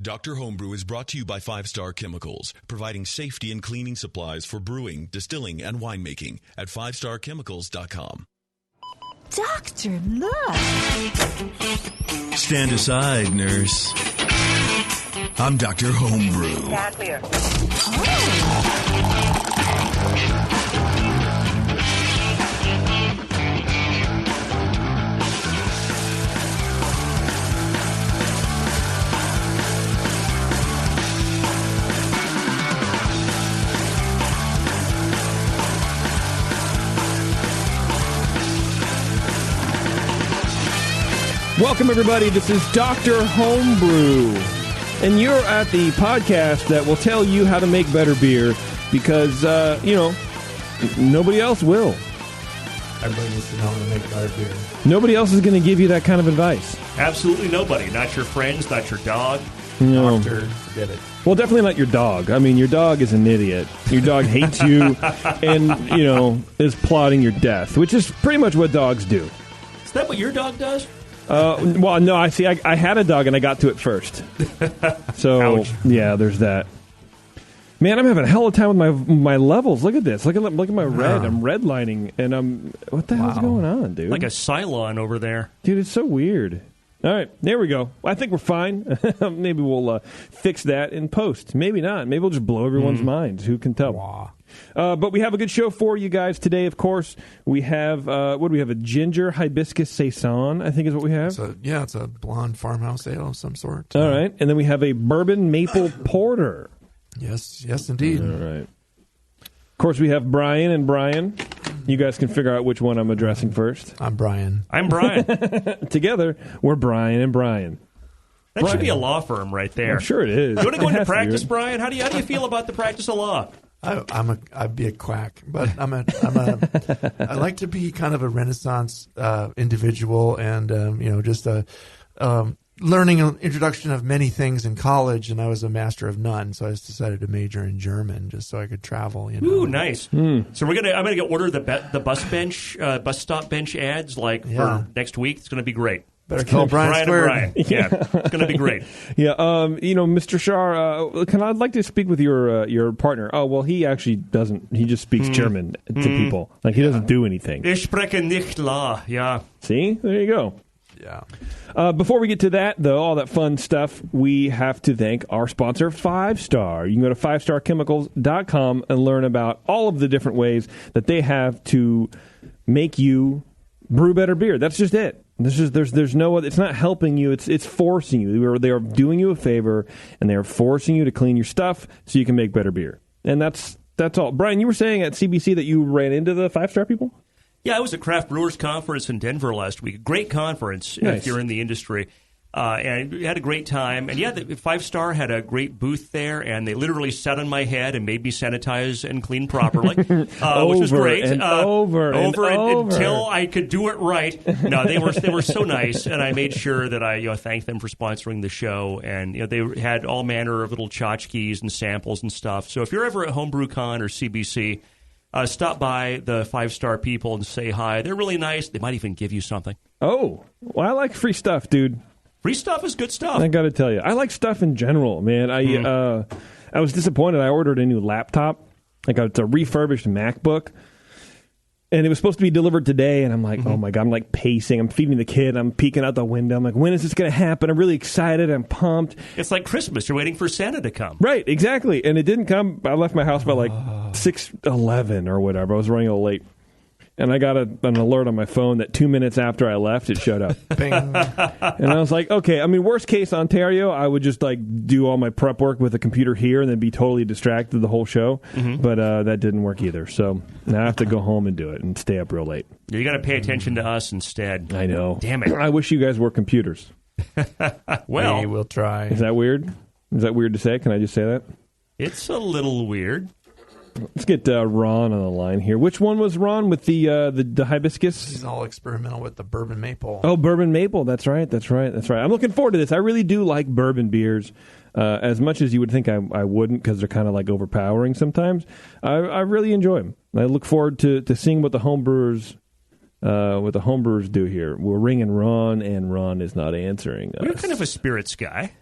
Dr. Homebrew is brought to you by 5 Star Chemicals, providing safety and cleaning supplies for brewing, distilling, and winemaking at 5starchemicals.com. Doctor, look! Stand aside, nurse. I'm Dr. Homebrew. Stand clear. Welcome, everybody. This is Dr. Homebrew, and you're at the podcast that will tell you how to make better beer because, nobody else will. Everybody needs to know how to make better beer. Nobody else is going to give you that kind of advice. Absolutely nobody. Not your friends, not your dog. No. Doctor, forget it. Well, definitely not your dog. I mean, your dog is an idiot. Your dog hates you and, is plotting your death, which is pretty much what dogs do. Is that what your dog does? Well, no, I see. I had a dog and I got to it first. So, Ouch. Yeah, there's that. Man, I'm having a hell of a time with my levels. Look at this. Look at my red. I'm redlining, and what the hell's going on, dude? Like a Cylon over there. Dude, it's so weird. All right, there we go. I think we're fine. Maybe we'll fix that in post. Maybe not. Maybe we'll just blow everyone's minds. Who can tell? Wow. But we have a good show for you guys today, of course. We have, what do we have? A ginger Hibiscus Saison, I think is what we have. It's a blonde farmhouse ale of some sort. All right. And then we have a Bourbon Maple Porter. Yes, indeed. All right. Of course, we have Brian and Brian. You guys can figure out which one I'm addressing first. I'm Brian. I'm Brian. Together, we're Brian and Brian. That should be a law firm right there. I'm sure it is. You want to go It into has to be, practice, right? Brian? How do you feel about the practice of law? I'd be a quack, but I like to be kind of a Renaissance individual, and just learning an introduction of many things in college, and I was a master of none, so I just decided to major in German just so I could travel. Ooh, nice. So I'm gonna order the bus stop bench ads for next week. It's gonna be great. Better call Brian Square. Brian. Yeah, it's going to be great. Yeah, Mr. Shar, I'd like to speak with your partner. Oh, well, he actually doesn't. He just speaks German to people. Like, he doesn't do anything. Ich spreche nicht la, yeah. See? There you go. Yeah. Before we get to that, though, all that fun stuff, we have to thank our sponsor, 5 Star. You can go to 5starchemicals.com and learn about all of the different ways that they have to make you brew better beer. That's just it. There's no other. It's not helping you. It's forcing you. They are doing you a favor, and they are forcing you to clean your stuff so you can make better beer. And that's all. Brian, you were saying at CBC that you ran into the 5 Star people? Yeah, I was at Craft Brewers Conference in Denver last week. Great conference Nice. if you're in the industry. And we had a great time. And, the 5 Star had a great booth there, and they literally sat on my head and made me sanitize and clean properly, which was great. Over until I could do it right. No, they were so nice, and I made sure that I thanked them for sponsoring the show. And they had all manner of little tchotchkes and samples and stuff. So if you're ever at HomebrewCon or CBC, stop by the 5 Star people and say hi. They're really nice. They might even give you something. Oh, well, I like free stuff, dude. Free stuff is good stuff. I got to tell you, I like stuff in general, man. I was disappointed. I ordered a new laptop, it's a refurbished MacBook, and it was supposed to be delivered today. And I'm like, oh my god, I'm like pacing. I'm feeding the kid. I'm peeking out the window. I'm like, when is this going to happen? I'm really excited. I'm pumped. It's like Christmas. You're waiting for Santa to come. Right, exactly. And it didn't come. I left my house by 6:11 or whatever. I was running a little late. And I got an alert on my phone that 2 minutes after I left, it showed up. Bing. And I was like, okay, worst case, Ontario, I would just do all my prep work with the computer here and then be totally distracted the whole show. But that didn't work either. So now I have to go home and do it and stay up real late. You got to pay attention to us instead. I know. Damn it. I wish you guys were computers. Well, we will try. Is that weird? Is that weird to say? Can I just say that? It's a little weird. Let's get Ron on the line here. Which one was Ron with the hibiscus? He's all experimental with the bourbon maple. Oh, bourbon maple. That's right. I'm looking forward to this. I really do like bourbon beers as much as you would think I wouldn't, because they're kind of overpowering sometimes. I really enjoy them. I look forward to seeing what the homebrewers do here. We're ringing Ron, and Ron is not answering us. You're kind of a spirits guy.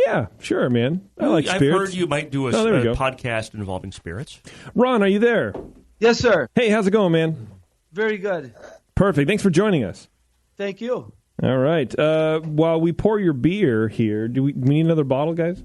Yeah, sure, man. I like I've spirits. heard you might do a podcast involving spirits. Ron, are you there? Yes, sir. Hey, how's it going, man? Very good. Perfect. Thanks for joining us. Thank you. All right. While we pour your beer here, do we need another bottle, guys?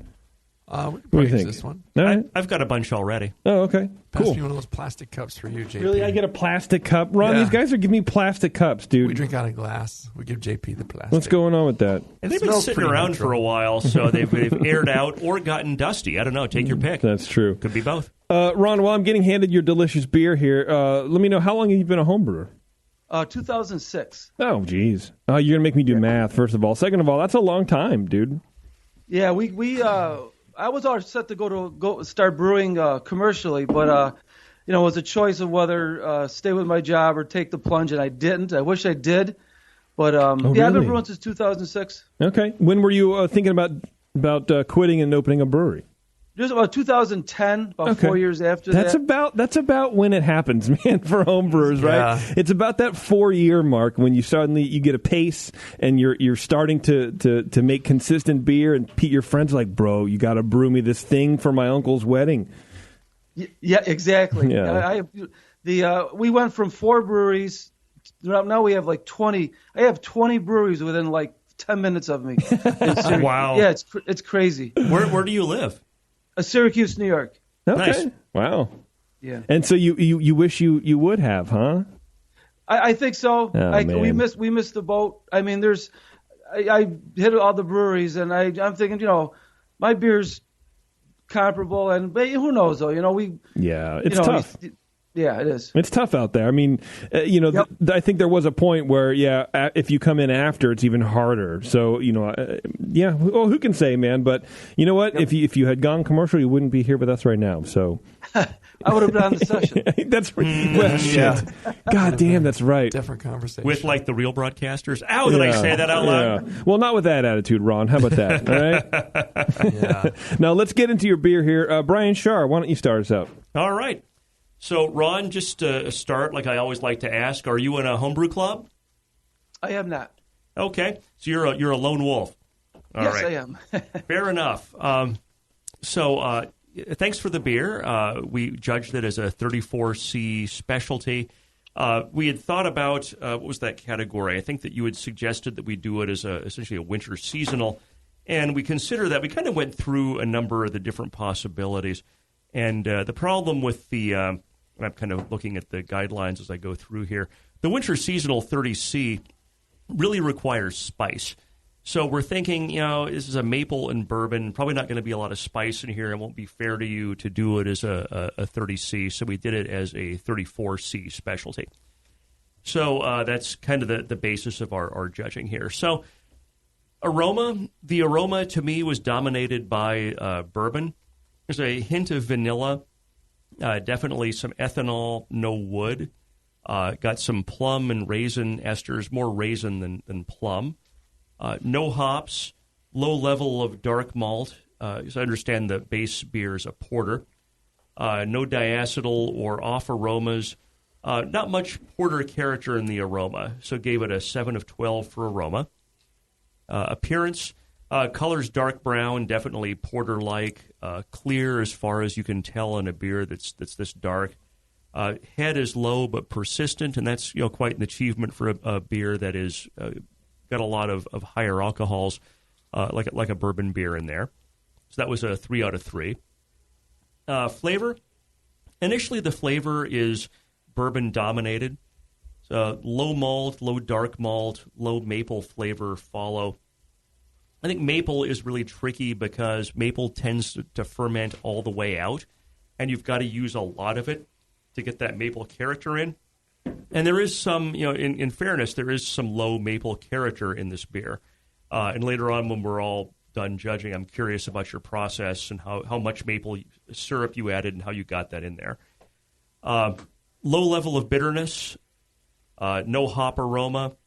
We can What do you use think? this one. All right. I've got a bunch already. Oh, okay. Pass Cool. me one of those plastic cups for you, JP. Really? I get a plastic cup? Ron, Yeah. these guys are giving me plastic cups, dude. We drink out of glass. We give JP the plastic. What's going on with that? And they've been smells sitting pretty around neutral. for a while, so they've aired out or gotten dusty. I don't know. Take your pick. That's true. Could be both. Ron, while I'm getting handed your delicious beer here, let me know, how long have you been a home brewer? 2006. Oh, geez. You're going to make me do math, first of all. Second of all, that's a long time, dude. Yeah, I was all set to go start brewing commercially, but it was a choice of whether stay with my job or take the plunge, and I didn't. I wish I did, but I've been really? brewing since 2006. Okay. When were you thinking about quitting and opening a brewery? Just about 2010, about Okay. 4 years after That's that. that's about when it happens, man, for homebrewers, right? Yeah. It's about that 4-year mark when you get a pace and you're starting to make consistent beer, and your friends are like, bro, you got to brew me this thing for my uncle's wedding. Yeah, exactly. Yeah. We went from 4 breweries. Now we have like 20. I have 20 breweries within like 10 minutes of me. Wow. Yeah, it's crazy. Where do you live? Syracuse, New York. Okay. Nice. Wow. Yeah. And so you wish you would have, huh? I think so. Oh, man. We missed the boat. I mean, I hit all the breweries, and I'm thinking, my beer's comparable, but who knows though? Yeah, it's tough. Yeah, it is. It's tough out there. I mean, Yep. I think there was a point where, if you come in after, it's even harder. So, well, who can say, man? But you know what? Yep. If you had gone commercial, you wouldn't be here with us right now. So I would have been on the session. that's well, shit. God damn, that's right. Different conversation. With like the real broadcasters? Ow, did I say that out loud? Yeah. Well, not with that attitude, Ron. How about that? All right. Yeah. Now let's get into your beer here, Brian Schaar. Why don't you start us out? All right. So, Ron, just to start, like I always like to ask, are you in a homebrew club? I am not. Okay. So you're a lone wolf. All Yes, right. I am. Fair enough. So thanks for the beer. We judged it as a 34C specialty. We had thought about, what was that category? I think that you had suggested that we do it as essentially a winter seasonal. And we consider that. We kind of went through a number of the different possibilities. And the problem with I'm kind of looking at the guidelines as I go through here. The winter seasonal 30C really requires spice. So we're thinking, this is a maple and bourbon. Probably not going to be a lot of spice in here. It won't be fair to you to do it as a 30C. So we did it as a 34C specialty. So that's kind of the basis of our judging here. So the aroma to me was dominated by bourbon. There's a hint of vanilla. Definitely some ethanol, no wood. Got some plum and raisin esters, more raisin than plum. No hops, low level of dark malt. As I understand, the base beer is a porter. No diacetyl or off aromas. Not much porter character in the aroma, so gave it a 7 of 12 for aroma. Appearance, color's dark brown, definitely porter-like. Clear as far as you can tell in a beer that's this dark. Head is low but persistent, and that's quite an achievement for a beer that is got a lot of higher alcohols, like a bourbon beer in there. So that was a 3 out of 3. Flavor, initially the flavor is bourbon dominated. So low malt, low dark malt, low maple flavor follow. I think maple is really tricky because maple tends to ferment all the way out, and you've got to use a lot of it to get that maple character in. And there is some, in fairness, there is some low maple character in this beer. And later on, when we're all done judging, I'm curious about your process and how much maple syrup you added and how you got that in there. Low level of bitterness, no hop aroma.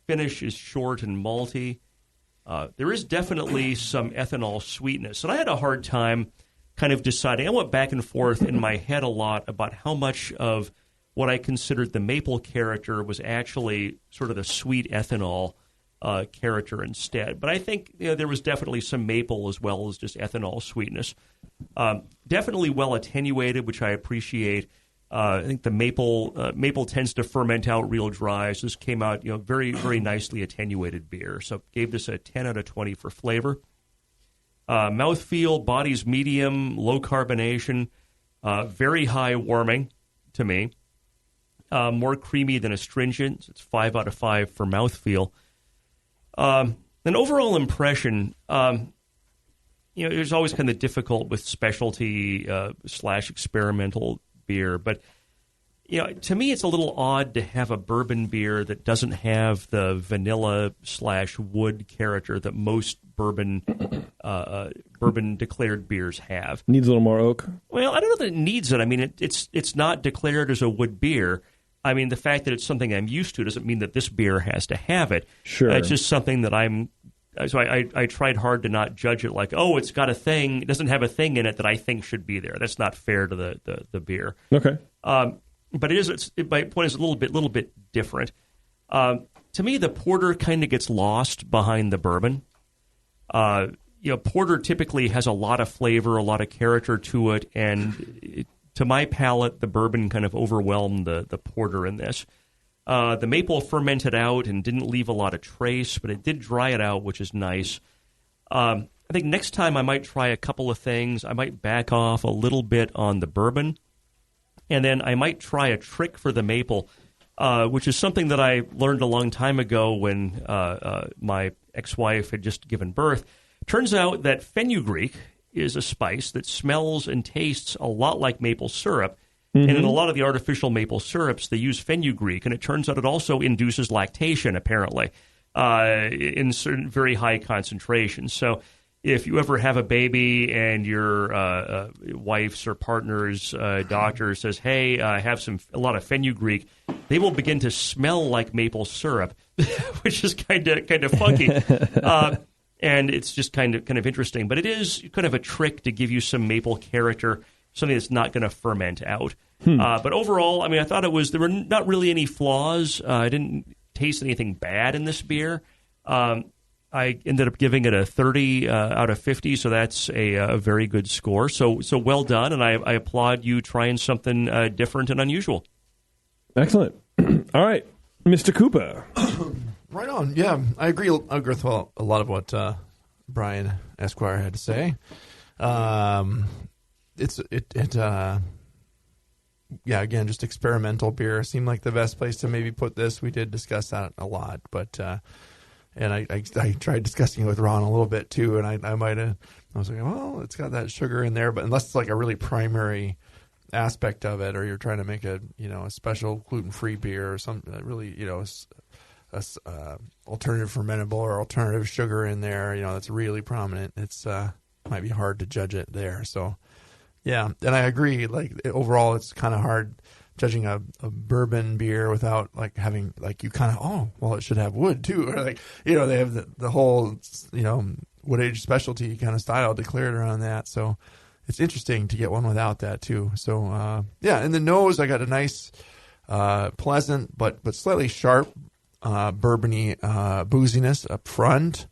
Finish is short and malty. There is definitely some ethanol sweetness. And I had a hard time kind of deciding. I went back and forth in my head a lot about how much of what I considered the maple character was actually sort of the sweet ethanol character instead. But I think there was definitely some maple as well as just ethanol sweetness. Definitely well attenuated, which I appreciate. I think the maple tends to ferment out real dry. So this came out very, very nicely attenuated beer. So gave this a 10 out of 20 for flavor. Mouthfeel, body's medium, low carbonation, very high warming to me. More creamy than astringent. It's 5 out of 5 for mouthfeel. An overall impression, it's always kind of difficult with specialty / experimental beer, but to me it's a little odd to have a bourbon beer that doesn't have the vanilla / wood character that most bourbon declared beers have. Needs a little more oak. Well, I don't know that it needs it. I mean, it's not declared as a wood beer. I mean, the fact that it's something I'm used to doesn't mean that this beer has to have it. Sure. It's just something that So I tried hard to not judge it like, oh, it's got a thing. It doesn't have a thing in it that I think should be there. That's not fair to the beer. Okay. But my point is a little bit different. To me, the porter kind of gets lost behind the bourbon. Porter typically has a lot of flavor, a lot of character to it, and to my palate, the bourbon kind of overwhelmed the porter in this. The maple fermented out and didn't leave a lot of trace, but it did dry it out, which is nice. I think next time I might try a couple of things. I might back off a little bit on the bourbon, and then I might try a trick for the maple, which is something that I learned a long time ago when my ex-wife had just given birth. Turns out that fenugreek is a spice that smells and tastes a lot like maple syrup. Mm-hmm. And in a lot of the artificial maple syrups, they use fenugreek, and it turns out it also induces lactation, apparently, in certain very high concentrations. So if you ever have a baby and your wife's or partner's doctor says, hey, I have a lot of fenugreek, they will begin to smell like maple syrup, which is kind of funky. And it's just kind of interesting. But it is kind of a trick to give you some maple character, something that's not going to ferment out. But overall, I mean, I thought there were not really any flaws. I didn't taste anything bad in this beer. I ended up giving it a 30 out of 50, so that's a very good score. So well done, and I applaud you trying something different and unusual. Excellent. All right, Mr. Cooper. Right on. Yeah, I agree with a lot of what Brian Esquire had to say. Yeah, again, just experimental beer seemed like the best place to maybe put this. We did discuss that a lot, but and I tried discussing it with Ron a little bit too, and I was like, well, it's got that sugar in there, but unless it's like a really primary aspect of it, or you're trying to make a special gluten-free beer or something that really alternative fermentable or alternative sugar in there, that's really prominent. It's might be hard to judge it there. So yeah, and I agree. Like overall, it's kind of hard judging a bourbon beer without like having like you kind of it should have wood too, or like they have the whole wood aged specialty kind of style declared around that. So it's interesting to get one without that too. So yeah, in the nose, I got a nice, pleasant but slightly sharp bourbony booziness up front.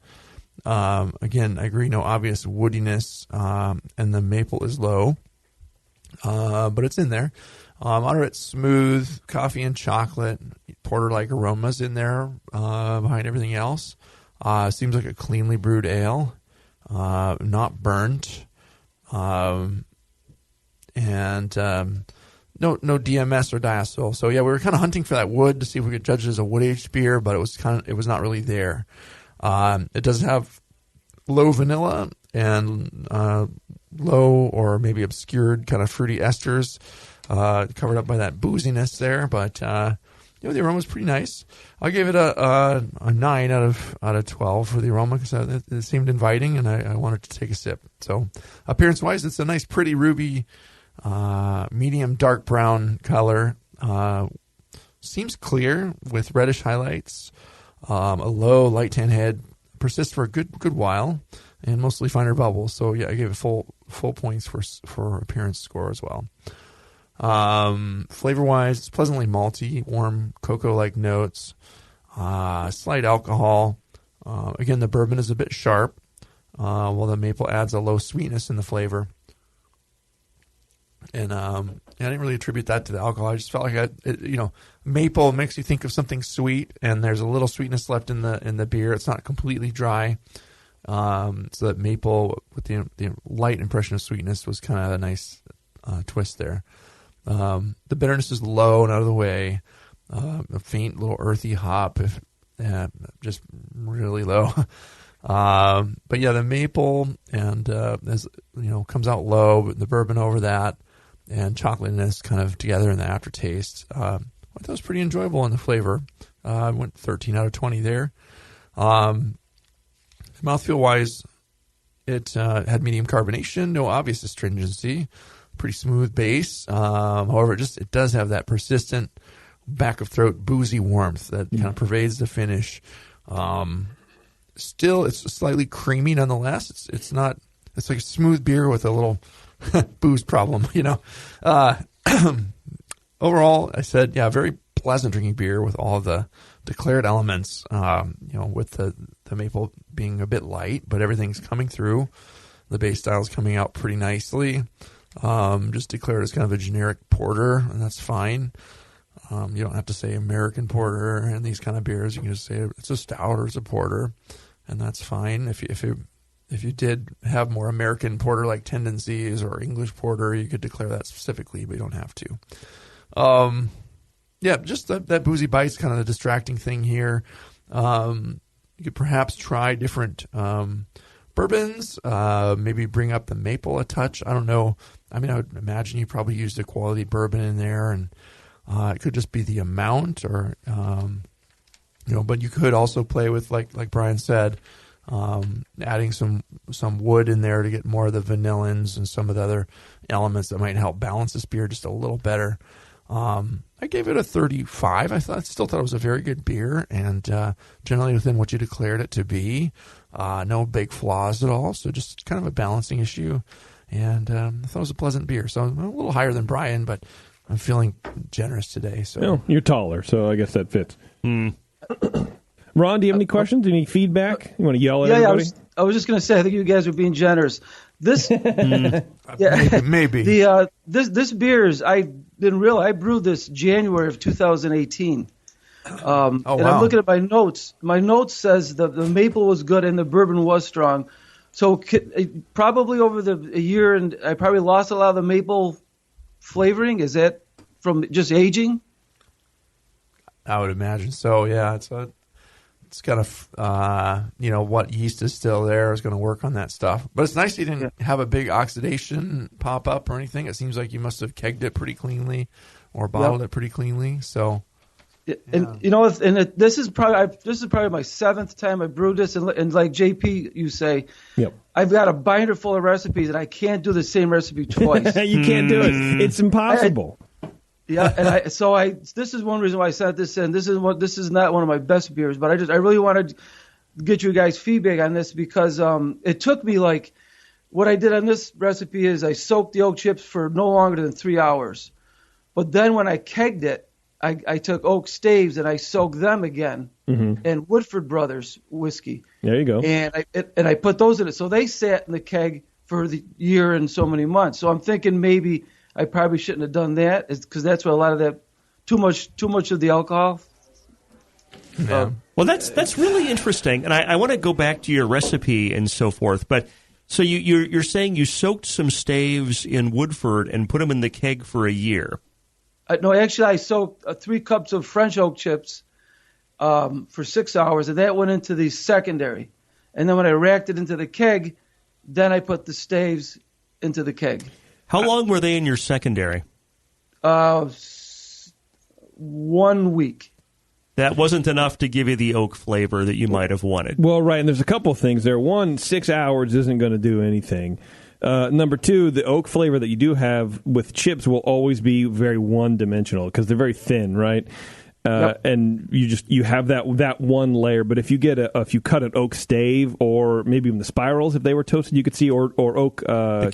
Again, I agree, no obvious woodiness, and the maple is low, but it's in there. Moderate smooth coffee and chocolate, porter-like aromas in there behind everything else. Seems like a cleanly brewed ale, not burnt, and no DMS or diacetyl. So yeah, we were kind of hunting for that wood to see if we could judge it as a wood-aged beer, but it was not really there. It does have low vanilla and low or maybe obscured kind of fruity esters, covered up by that booziness there. But the aroma is pretty nice. I gave it a 9 out of 12 for the aroma because it seemed inviting, and I wanted to take a sip. So appearance-wise, it's a nice, pretty ruby, medium dark brown color. Seems clear with reddish highlights. A low light tan head, persists for a good while, and mostly finer bubbles. So yeah, I gave it full points for appearance score as well. Flavor wise, it's pleasantly malty, warm cocoa like notes, slight alcohol, Again, the bourbon is a bit sharp, while the maple adds a low sweetness in the flavor. And I didn't really attribute that to the alcohol. I just felt like maple makes you think of something sweet, and there's a little sweetness left in the beer. It's not completely dry. So that maple with the light impression of sweetness was kind of a nice twist there. The bitterness is low and out of the way. A faint little earthy hop, just really low. But yeah, the maple and comes out low, but the bourbon over that, and chocolatiness kind of together in the aftertaste. I thought it was pretty enjoyable in the flavor. I went 13 out of 20 there. Mouthfeel wise, it had medium carbonation, no obvious astringency, pretty smooth base. However, it does have that persistent back of throat boozy warmth that kind of pervades the finish. Still, it's slightly creamy nonetheless. It's like a smooth beer with a little booze problem, Overall, I said, very pleasant drinking beer with all of the declared elements, with the maple being a bit light, but everything's coming through. The base style is coming out pretty nicely. Just declared as kind of a generic porter, and that's fine. You don't have to say American porter and these kind of beers. You can just say it's a stout or it's a porter, and that's fine. If you did have more American porter-like tendencies or English porter, you could declare that specifically, but you don't have to. Just that boozy bite's kind of the distracting thing here. You could perhaps try different bourbons, maybe bring up the maple a touch. I don't know. I mean, I would imagine you probably used a quality bourbon in there, and it could just be the amount, or but you could also play with, like Brian said, adding some wood in there to get more of the vanillins and some of the other elements that might help balance this beer just a little better. I gave it a 35. I still thought it was a very good beer, and generally within what you declared it to be. No big flaws at all, so just kind of a balancing issue. And I thought it was a pleasant beer. So I'm a little higher than Brian, but I'm feeling generous today. So you're taller, so I guess that fits. Ron, do you have any questions? Any feedback? You want to yell at everybody? I was just going to say, I think you guys are being generous. This, maybe. This beers, I didn't realize. I brewed this January of 2018. I'm looking at my notes. My notes says the maple was good and the bourbon was strong. So probably over a year, and I probably lost a lot of the maple flavoring. Is that from just aging? I would imagine so. Yeah, it's kind of what yeast is still there is going to work on that stuff. But it's nice you didn't have a big oxidation pop up or anything. It seems like you must have kegged it pretty cleanly or bottled it pretty cleanly. So. And this is probably my seventh time I brewed this, and like JP, you say, I've got a binder full of recipes, and I can't do the same recipe twice. You can't do it; it's impossible. This is one reason why I sent this in. This is not one of my best beers, but I really wanted to get you guys feedback on this because it took me what I did on this recipe is I soaked the oak chips for no longer than 3 hours, but then when I kegged it. I took oak staves and I soaked them again in Woodford Brothers whiskey. There you go. And I put those in it. So they sat in the keg for the year and so many months. So I'm thinking maybe I probably shouldn't have done that because that's where a lot of that too much of the alcohol. Yeah. Well, that's really interesting. And I want to go back to your recipe and so forth. But so you're saying you soaked some staves in Woodford and put them in the keg for a year. No, actually, I soaked 3 cups of French oak chips for 6 hours, and that went into the secondary. And then when I racked it into the keg, then I put the staves into the keg. How long were they in your secondary? 1 week. That wasn't enough to give you the oak flavor that you might have wanted. Well, right, and there's a couple of things there. One, 6 hours isn't going to do anything. Number 2, the oak flavor that you do have with chips will always be very one-dimensional because they're very thin, right? and you have that one layer. But if you if you cut an oak stave, or maybe even the spirals, if they were toasted, you could see, or oak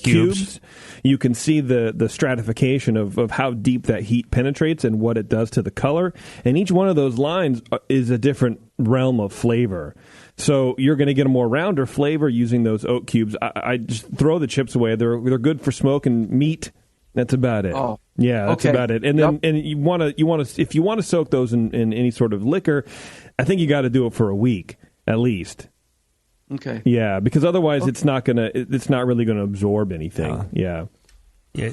cubes, you can see the stratification of how deep that heat penetrates and what it does to the color. And each one of those lines is a different realm of flavor. So you're going to get a more rounder flavor using those oak cubes. I just throw the chips away. They're good for smoke and meat. That's about it. Oh, yeah, that's about it. And then and you want to if you want to soak those in any sort of liquor, I think you got to do it for a week at least. Okay. Yeah, because otherwise it's not really gonna absorb anything. Yeah.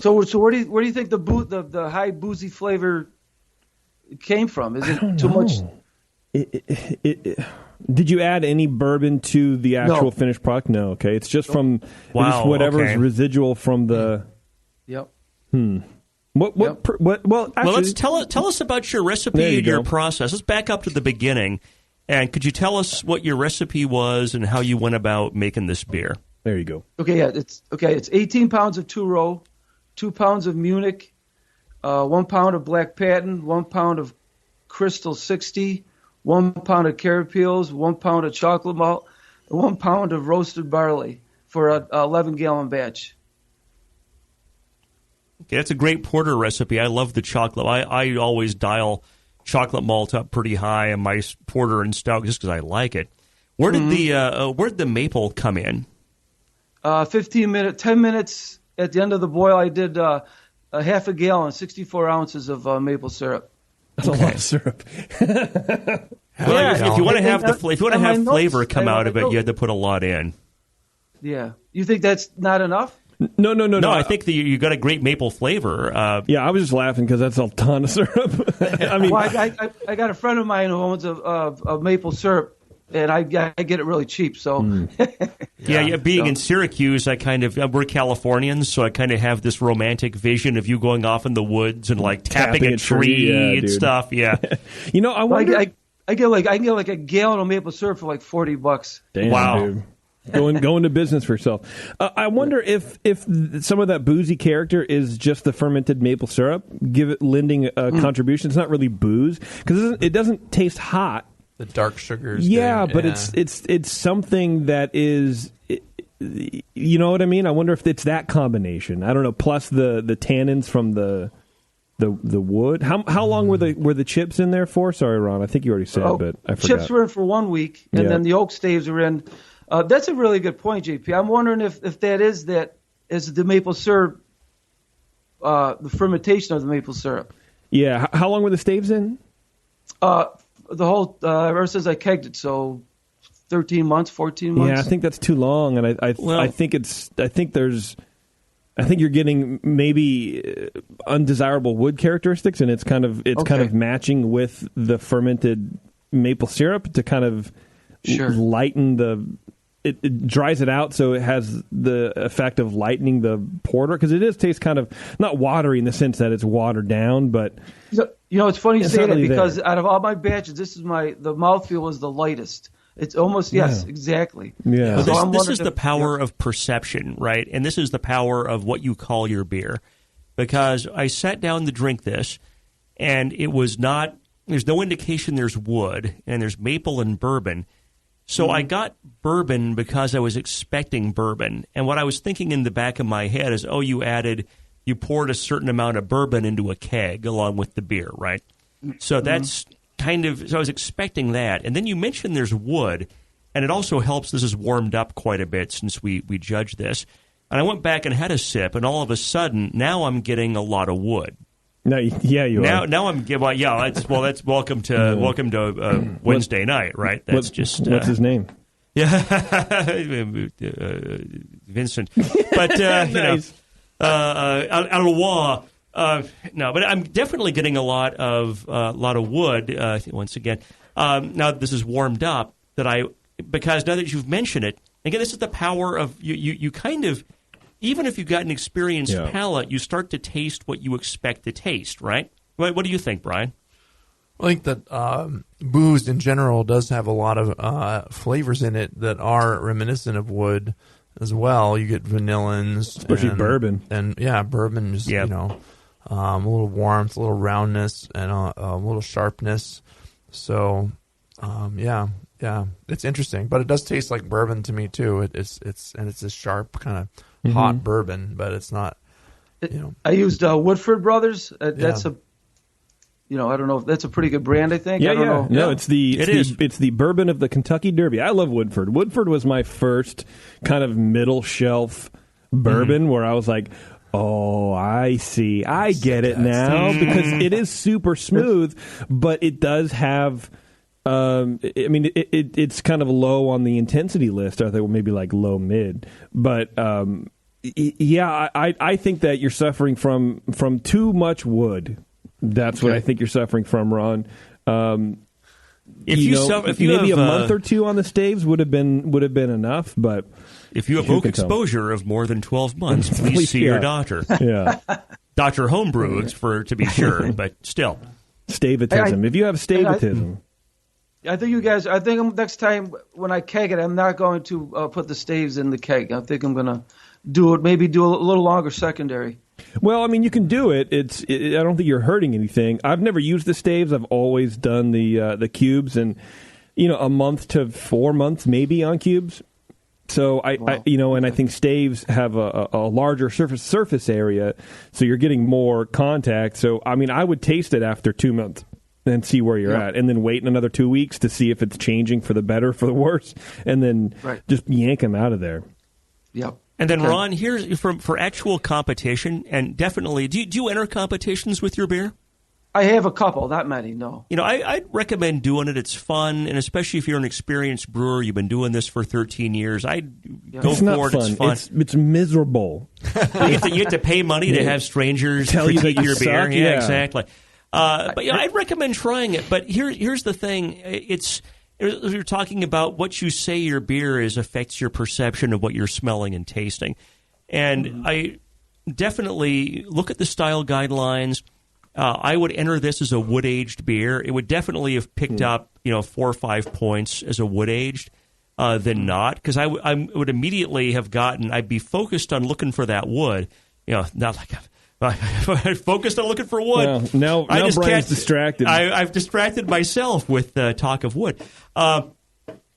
So where do you think the high boozy flavor came from? Is it too much? Did you add any bourbon to the actual finished product? No. Okay, it's just from whatever's residual from the. Yep. Well, let's tell us about your recipe and your process. Let's back up to the beginning, and could you tell us what your recipe was and how you went about making this beer? There you go. Okay, yeah, it's 18 pounds of 2-row, 2 pounds of Munich, 1 pound of Black Patent, 1 pound of Crystal 60, 1 pound of carrot peels, 1 pound of chocolate malt, and 1 pound of roasted barley for a 11-gallon batch. Okay, that's a great porter recipe. I love the chocolate. I always dial chocolate malt up pretty high in my porter and stout just because I like it. Where did the maple come in? 10 minutes at the end of the boil. I did a half a gallon, 64 ounces of maple syrup. That's a lot of syrup. If you want to have flavor come out of it, you had to put a lot in. Yeah, you think that's not enough? No. I think that you got a great maple flavor. I was just laughing because that's a ton of syrup. I mean, I got a friend of mine who owns a maple syrup, and I get it really cheap. So, being in Syracuse, we're Californians, so I kind of have this romantic vision of you going off in the woods and like tapping a tree and stuff. Yeah, I wonder. I can get like a gallon of maple syrup for like $40. Damn, wow. Dude. Going to business for yourself. I wonder if some of that boozy character is just the fermented maple syrup, lending a contribution. It's not really booze because it doesn't taste hot. The dark sugars. But it's something that is. You know what I mean? I wonder if it's that combination. I don't know. Plus the tannins from the wood. How long were the chips in there for? Sorry, Ron. I think you already said, but I forgot. Chips were in for 1 week, and then the oak staves were in. That's a really good point, JP. I'm wondering if that is the maple syrup, the fermentation of the maple syrup. Yeah. How long were the staves in? The whole ever since I kegged it, so 13 months, 14 months. Yeah, I think that's too long, and I think you're getting maybe undesirable wood characteristics, and it's kind of matching with the fermented maple syrup to kind of lighten it dries it out, so it has the effect of lightening the porter, because it tastes kind of not watery in the sense that it's watered down, but it's funny you say that because out of all my batches, the mouthfeel was the lightest. It's almost exactly. Yeah. So this is the power of perception, right? And this is the power of what you call your beer, because I sat down to drink this, and it was not. There's no indication there's wood, and there's maple and bourbon. So I got bourbon because I was expecting bourbon. And what I was thinking in the back of my head is, you poured a certain amount of bourbon into a keg along with the beer, right? So that's so I was expecting that. And then you mentioned there's wood, and it also helps this is warmed up quite a bit since we judged this. And I went back and had a sip, and all of a sudden, now I'm getting a lot of wood. No, you are. Now I'm that's welcome to Wednesday night, right? That's what's his name? Yeah, Vincent. But nice. No, but I'm definitely getting a lot of wood. Once again, now that this is warmed up, because now that you've mentioned it, again, this is the power of you kind of. Even if you've got an experienced palate, you start to taste what you expect to taste, right? What do you think, Brian? I think that booze in general does have a lot of flavors in it that are reminiscent of wood as well. You get vanillins. Especially bourbon. And, bourbon is, a little warmth, a little roundness, and a little sharpness. So, yeah, it's interesting, but it does taste like bourbon to me too. It's a sharp kind of hot bourbon, but it's not. I used Woodford Brothers. That's a, I don't know if that's a pretty good brand. I think. Yeah, I don't know. No, it's the bourbon of the Kentucky Derby. I love Woodford. Woodford was my first kind of middle shelf bourbon where I was like, oh, I see. I get it now because it is super smooth, but it does have. It's kind of low on the intensity list. I think maybe like low mid, but. I think that you're suffering from too much wood. That's what I think you're suffering from, Ron. If you maybe have, a month or two on the staves would have been enough, but if you have oak exposure of more than 12 months, please see your doctor. Yeah, Dr. Homebrew, to be sure, but still, stavetism. If you have stavetism. I think next time when I keg it, I'm not going to put the staves in the keg. I think I'm going to do a little longer secondary. Well, I mean, you can do it. I don't think you're hurting anything. I've never used the staves. I've always done the cubes, and a month to 4 months maybe on cubes. So I think staves have a larger surface area, so you're getting more contact. So I mean, I would taste it after 2 months. And see where you're at, and then wait another 2 weeks to see if it's changing for the better, for the worse, and then just yank them out of there. Yep. And then, Ron, here's for actual competition, and definitely, do you enter competitions with your beer? I have a couple, not many, no. I'd recommend doing it. It's fun, and especially if you're an experienced brewer, you've been doing this for 13 years, I'd go for it. It's fun. It's miserable. You have to pay money to have strangers tell you that critique your beer. suck? Yeah, exactly. But I'd recommend trying it. But here's the thing: you're talking about what you say your beer is affects your perception of what you're smelling and tasting. And I definitely look at the style guidelines. I would enter this as a wood aged beer. It would definitely have picked up 4 or 5 points as a wood aged than not, because I would immediately have I'd be focused on looking for that wood. Not like focused on looking for wood. Well, now Brian's distracted. I've distracted myself with talk of wood.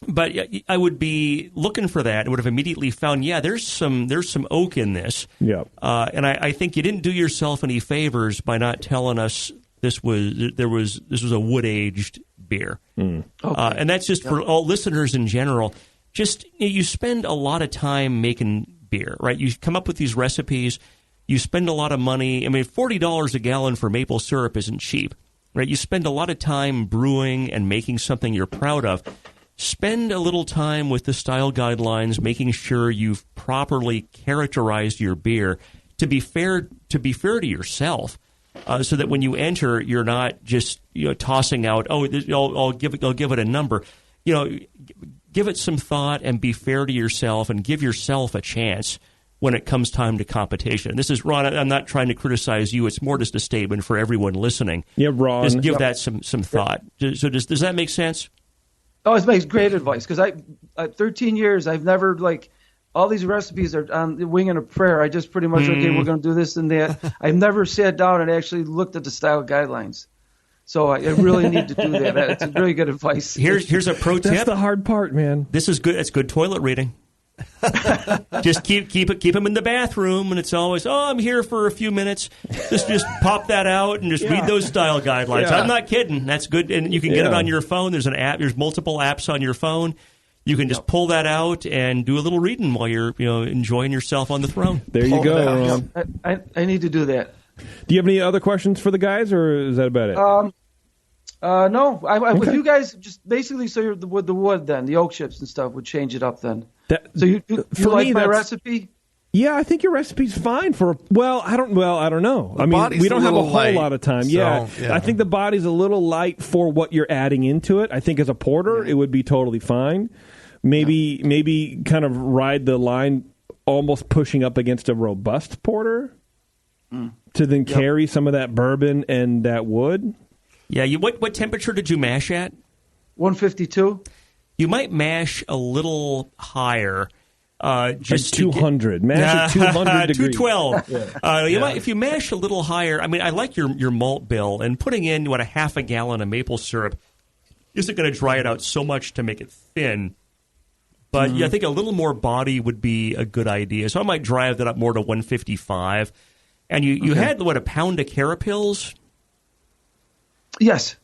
But I would be looking for that. I would have immediately found, there's some oak in this. Yeah. And I think you didn't do yourself any favors by not telling us this was a wood aged beer. Okay. And that's just for all listeners in general. Just you spend a lot of time making beer, right? You come up with these recipes. You spend a lot of money. I mean, $40 a gallon for maple syrup isn't cheap, right? You spend a lot of time brewing and making something you're proud of. Spend a little time with the style guidelines, making sure you've properly characterized your beer to be fair to yourself, so that when you enter, you're not just tossing out. I'll give it a number. Give it some thought and be fair to yourself and give yourself a chance when it comes time to competition. This is, Ron, I'm not trying to criticize you. It's more just a statement for everyone listening. Yeah, Ron. Just give that some thought. So does that make sense? Oh, it makes great advice, because I 13 years, I've never, all these recipes are on the wing and a prayer. I just pretty much, okay, we're going to do this and that. I've never sat down and actually looked at the style guidelines. So I really need to do that. It's really good advice. Here's a pro tip. That's the hard part, man. This is good. It's good toilet reading. Just keep them in the bathroom, and it's always, I'm here for a few minutes. Just pop that out and just read those style guidelines. Yeah. I'm not kidding. That's good, and you can get it on your phone. There's an app. There's multiple apps on your phone. You can just pull that out and do a little reading while you're enjoying yourself on the throne. There you go, Ron. I need to do that. Do you have any other questions for the guys, or is that about it? No. Okay. With you guys, just basically, so you're with the wood, then the oak chips and stuff would change it up then. So you like my recipe? Yeah, I think your recipe's fine for. I don't know. I mean, we don't have a whole lot of time. Yeah, I think the body's a little light for what you're adding into it. I think as a porter, it would be totally fine. Maybe kind of ride the line, almost pushing up against a robust porter, to then carry some of that bourbon and that wood. Yeah, what temperature did you mash at? 152. You might mash a little higher. Just 200. Mash at 200 degrees. 212. You might, if you mash a little higher. I mean, I like your malt bill, and putting in a half a gallon of maple syrup isn't going to dry it out so much to make it thin. But I think a little more body would be a good idea. So I might drive that up more to 155. And you had a pound of Carapils? Yes.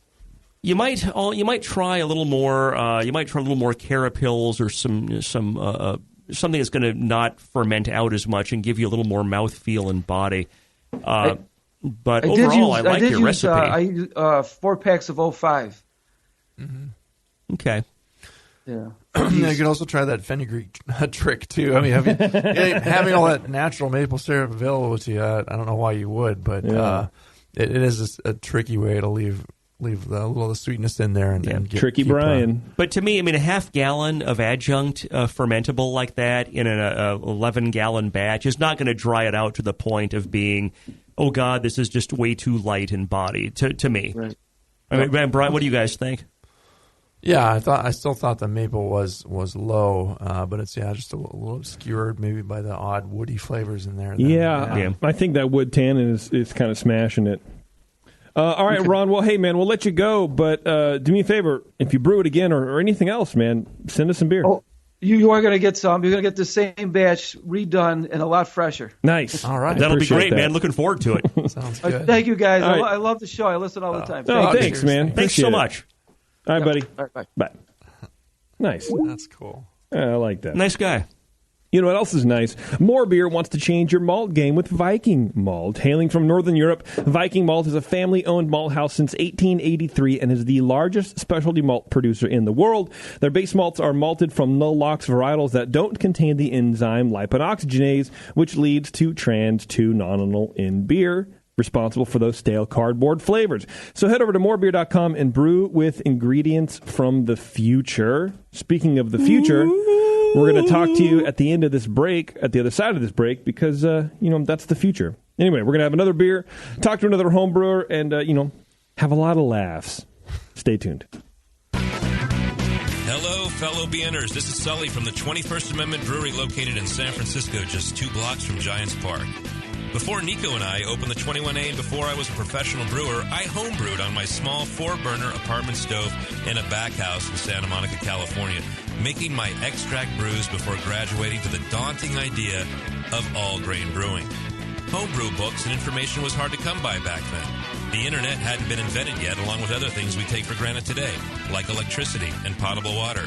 You might try a little more. You might try a little more Carapils or some something that's going to not ferment out as much and give you a little more mouthfeel and body. But overall, I like your recipe. I used 4 packs of 05. Mm-hmm. Okay. Yeah. You could also try that fenugreek trick too. I mean, having all that natural maple syrup available to you, I don't know why you would, but it is a tricky way to leave a little of the sweetness in there and get, tricky Brian. But to me, I mean, a half gallon of adjunct fermentable like that in an 11-gallon batch is not going to dry it out to the point of being, oh God, this is just way too light in body to me. Right. I mean, Brian, what do you guys think? Yeah, I still thought the maple was low, but it's just a little obscured maybe by the odd woody flavors in there. Yeah. I think that wood tannin is kind of smashing it. All right, Ron. Well, hey, man, we'll let you go, but do me a favor. If you brew it again or anything else, man, send us some beer. Oh, you are going to get some. You're going to get the same batch redone and a lot fresher. Nice. All right. That'll be great, that. man. Looking forward to it. Sounds good. Thank you, guys. Right. I love the show. I listen all the time. Thanks, man. Thanks so much. All right, buddy. All right, bye. Nice. That's cool. I like that. Nice guy. You know what else is nice? More Beer wants to change your malt game with Viking Malt. Hailing from Northern Europe, Viking Malt is a family-owned malt house since 1883 and is the largest specialty malt producer in the world. Their base malts are malted from null-lox varietals that don't contain the enzyme lipanoxygenase, which leads to trans-2-nonenal in beer, responsible for those stale cardboard flavors. So head over to morebeer.com and brew with ingredients from the future. Speaking of the future, we're going to talk to you at the end of this break, at the other side of this break, because, that's the future. Anyway, we're going to have another beer, talk to another home brewer, and, have a lot of laughs. Stay tuned. Hello, fellow BNers. This is Sully from the 21st Amendment Brewery located in San Francisco, just 2 blocks from Giants Park. Before Nico and I opened the 21A and before I was a professional brewer, I homebrewed on my small 4-burner apartment stove in a back house in Santa Monica, California, making my extract brews before graduating to the daunting idea of all-grain brewing. Homebrew books and information was hard to come by back then. The internet hadn't been invented yet, along with other things we take for granted today, like electricity and potable water.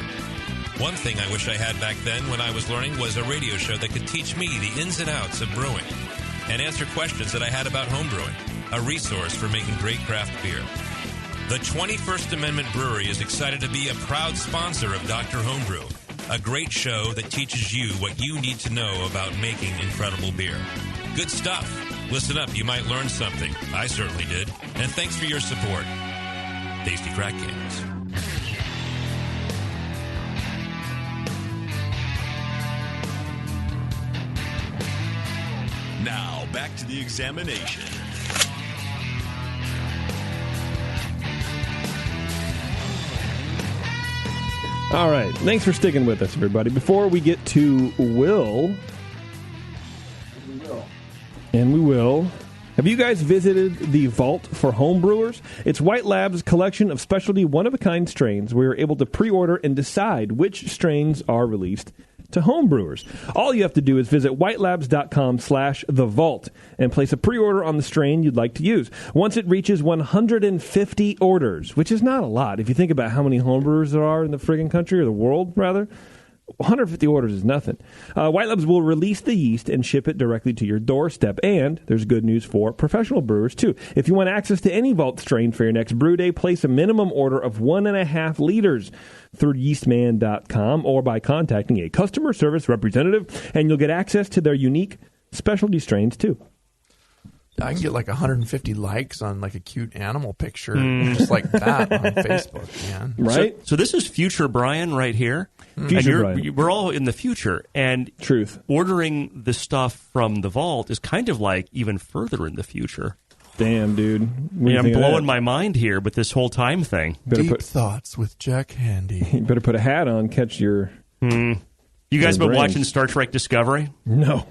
One thing I wish I had back then when I was learning was a radio show that could teach me the ins and outs of brewing and answer questions that I had about homebrewing, a resource for making great craft beer. The 21st Amendment Brewery is excited to be a proud sponsor of Dr. Homebrew, a great show that teaches you what you need to know about making incredible beer. Good stuff. Listen up, you might learn something. I certainly did. And thanks for your support. Tasty Crack Games. Now, back to the examination. All right. Thanks for sticking with us, everybody. Before we get to Will, have you guys visited the Vault for Homebrewers? It's White Lab's collection of specialty one-of-a-kind strains where you're able to pre-order and decide which strains are released to homebrewers. All you have to do is visit whitelabs.com/thevault and place a pre-order on the strain you'd like to use. Once it reaches 150 orders, which is not a lot if you think about how many homebrewers there are in the friggin' country, or the world, rather, 150 orders is nothing. White Labs will release the yeast and ship it directly to your doorstep. And there's good news for professional brewers, too. If you want access to any Vault strain for your next brew day, place a minimum order of 1.5 liters through yeastman.com or by contacting a customer service representative, and you'll get access to their unique specialty strains, too. I can get like 150 likes on like a cute animal picture, just like that on Facebook, man. Right? So this is future Brian right here. Future Brian. We're all in the future. And Truth. Ordering the stuff from the vault is kind of like even further in the future. Damn, dude. I'm blowing my mind here with this whole time thing. Deep Thoughts with Jack Handy. You better put a hat on, catch your You guys It been brings. watching Star Trek Discovery? No.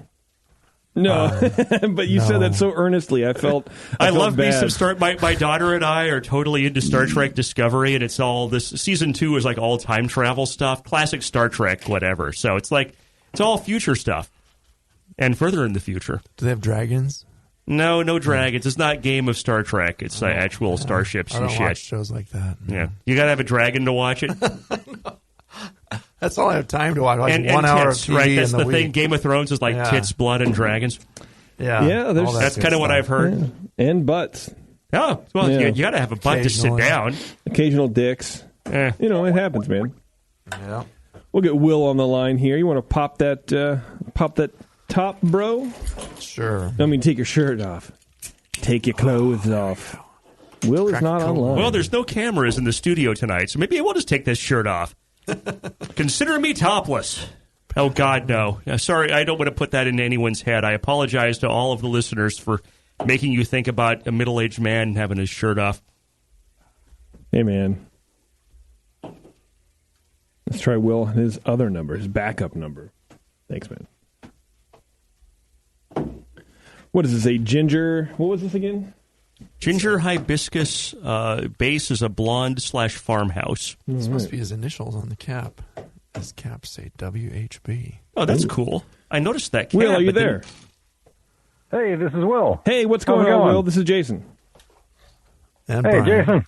But you said that so earnestly. I felt love me bad. some Star. My daughter and I are totally into Star Trek Discovery, and it's all this. Season 2 is like all time travel stuff, classic Star Trek, whatever. So it's all future stuff, and further in the future. Do they have dragons? No dragons. It's not Game of Star Trek. It's actual starships I and don't shit. watch shows like that. Yeah, you got to have a dragon to watch it. That's all I have time to watch. Like and 1 hour tits, of TV right? That's in the the thing. week. Game of Thrones is like tits, blood, and dragons. Yeah, all That's good kind of what stuff. I've heard. Yeah. And butts. Oh, well, Yeah. you got to have a butt to sit Occasionally. down. Occasional dicks. Eh. You know, it happens, man. Yeah. We'll get Will on the line here. You want to pop that top, bro? Sure. I mean, take your shirt off. Take your clothes off. Will is Crack not coat. online. Well, there's no cameras in the studio tonight, so maybe I will just take this shirt off. Consider me topless. Oh, God, no. Sorry, I don't want to put that into anyone's head. I apologize to all of the listeners for making you think about a middle-aged man having his shirt off. Hey, man. Let's try Will and his other number, his backup number. Thanks, man. What is this, a ginger? What was this again? Ginger hibiscus base is a blonde/farmhouse. It's supposed to be his initials on the cap. His caps say WHB. Oh, that's cool. I noticed that. Will, cap, are you but then- there? Hey, this is Will. Hey, what's How's going it on, going? Will? This is Jason. And Hey, Brian. Jason.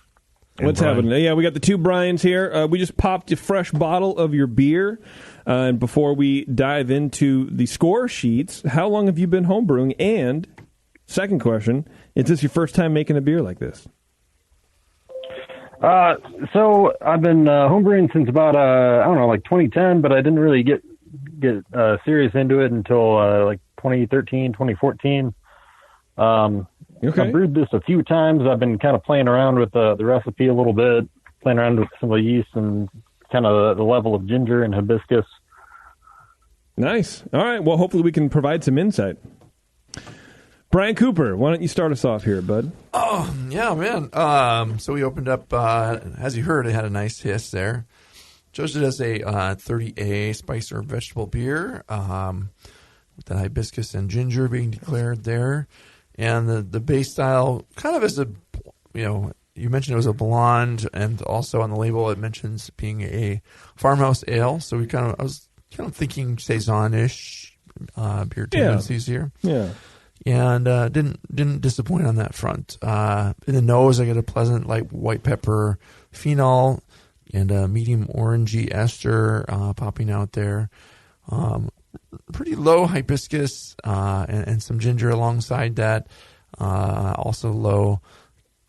What's Brian. happening? Yeah, we got the two Brians here. We just popped a fresh bottle of your beer. And before we dive into the score sheets, how long have you been homebrewing? And second question, is this your first time making a beer like this? So I've been homebrewing since about like 2010, but I didn't really get serious into it until like 2013, 2014. Okay. I've brewed this a few times. I've been kind of playing around with the recipe a little bit, playing around with some of the yeast and kind of the level of ginger and hibiscus. Nice. All right. Well, hopefully we can provide some insight. Brian Cooper, why don't you start us off here, bud? Oh, yeah, man. So we opened up, as you heard, it had a nice hiss there. Chose it as a 30A spice or vegetable beer with that hibiscus and ginger being declared there. And the base style kind of is you mentioned it was a blonde, and also on the label it mentions being a farmhouse ale. So I was kind of thinking Saison-ish beer tendencies here. Yeah. And didn't disappoint on that front. In the nose, I get a pleasant light white pepper phenol and a medium orangey ester popping out there. Pretty low hibiscus and some ginger alongside that. Also low.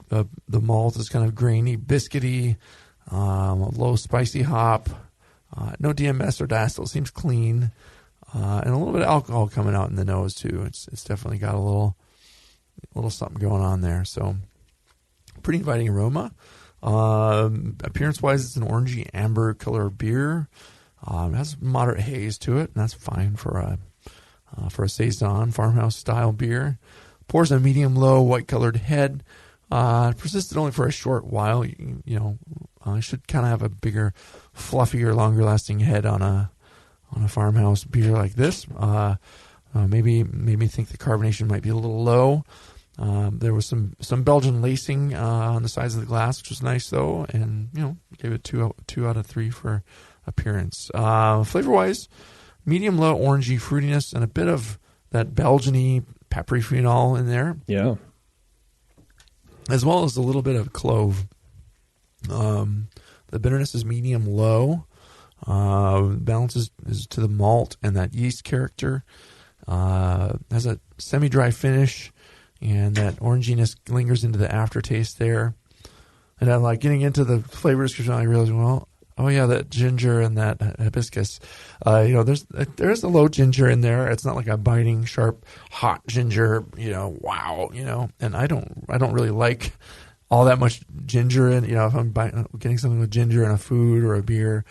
The malt is kind of grainy, biscuity, low spicy hop. No DMS or diacetyl. Seems clean. And a little bit of alcohol coming out in the nose too. It's definitely got a little something going on there. So pretty inviting aroma. Appearance wise, it's an orangey amber color beer. It has moderate haze to it, and that's fine for a Saison farmhouse style beer. Pours a medium low white colored head. Persisted only for a short while. I should kind of have a bigger, fluffier, longer lasting head on a farmhouse beer like this. Maybe made me think the carbonation might be a little low. There was some Belgian lacing on the sides of the glass, which was nice though, and gave it 2 out of 3 for appearance. Flavor wise, medium low orangey fruitiness and a bit of that Belgian-y peppery phenol in there. Yeah. As well as a little bit of clove. The bitterness is medium low. Balances is to the malt and that yeast character. Has a semi-dry finish, and that oranginess lingers into the aftertaste there. And I'm like getting into the flavor description, I realized, that ginger and that hibiscus. There's a low ginger in there. It's not like a biting, sharp, hot ginger. Wow. And I don't really like all that much ginger in. If I'm getting something with ginger in a food or a beer.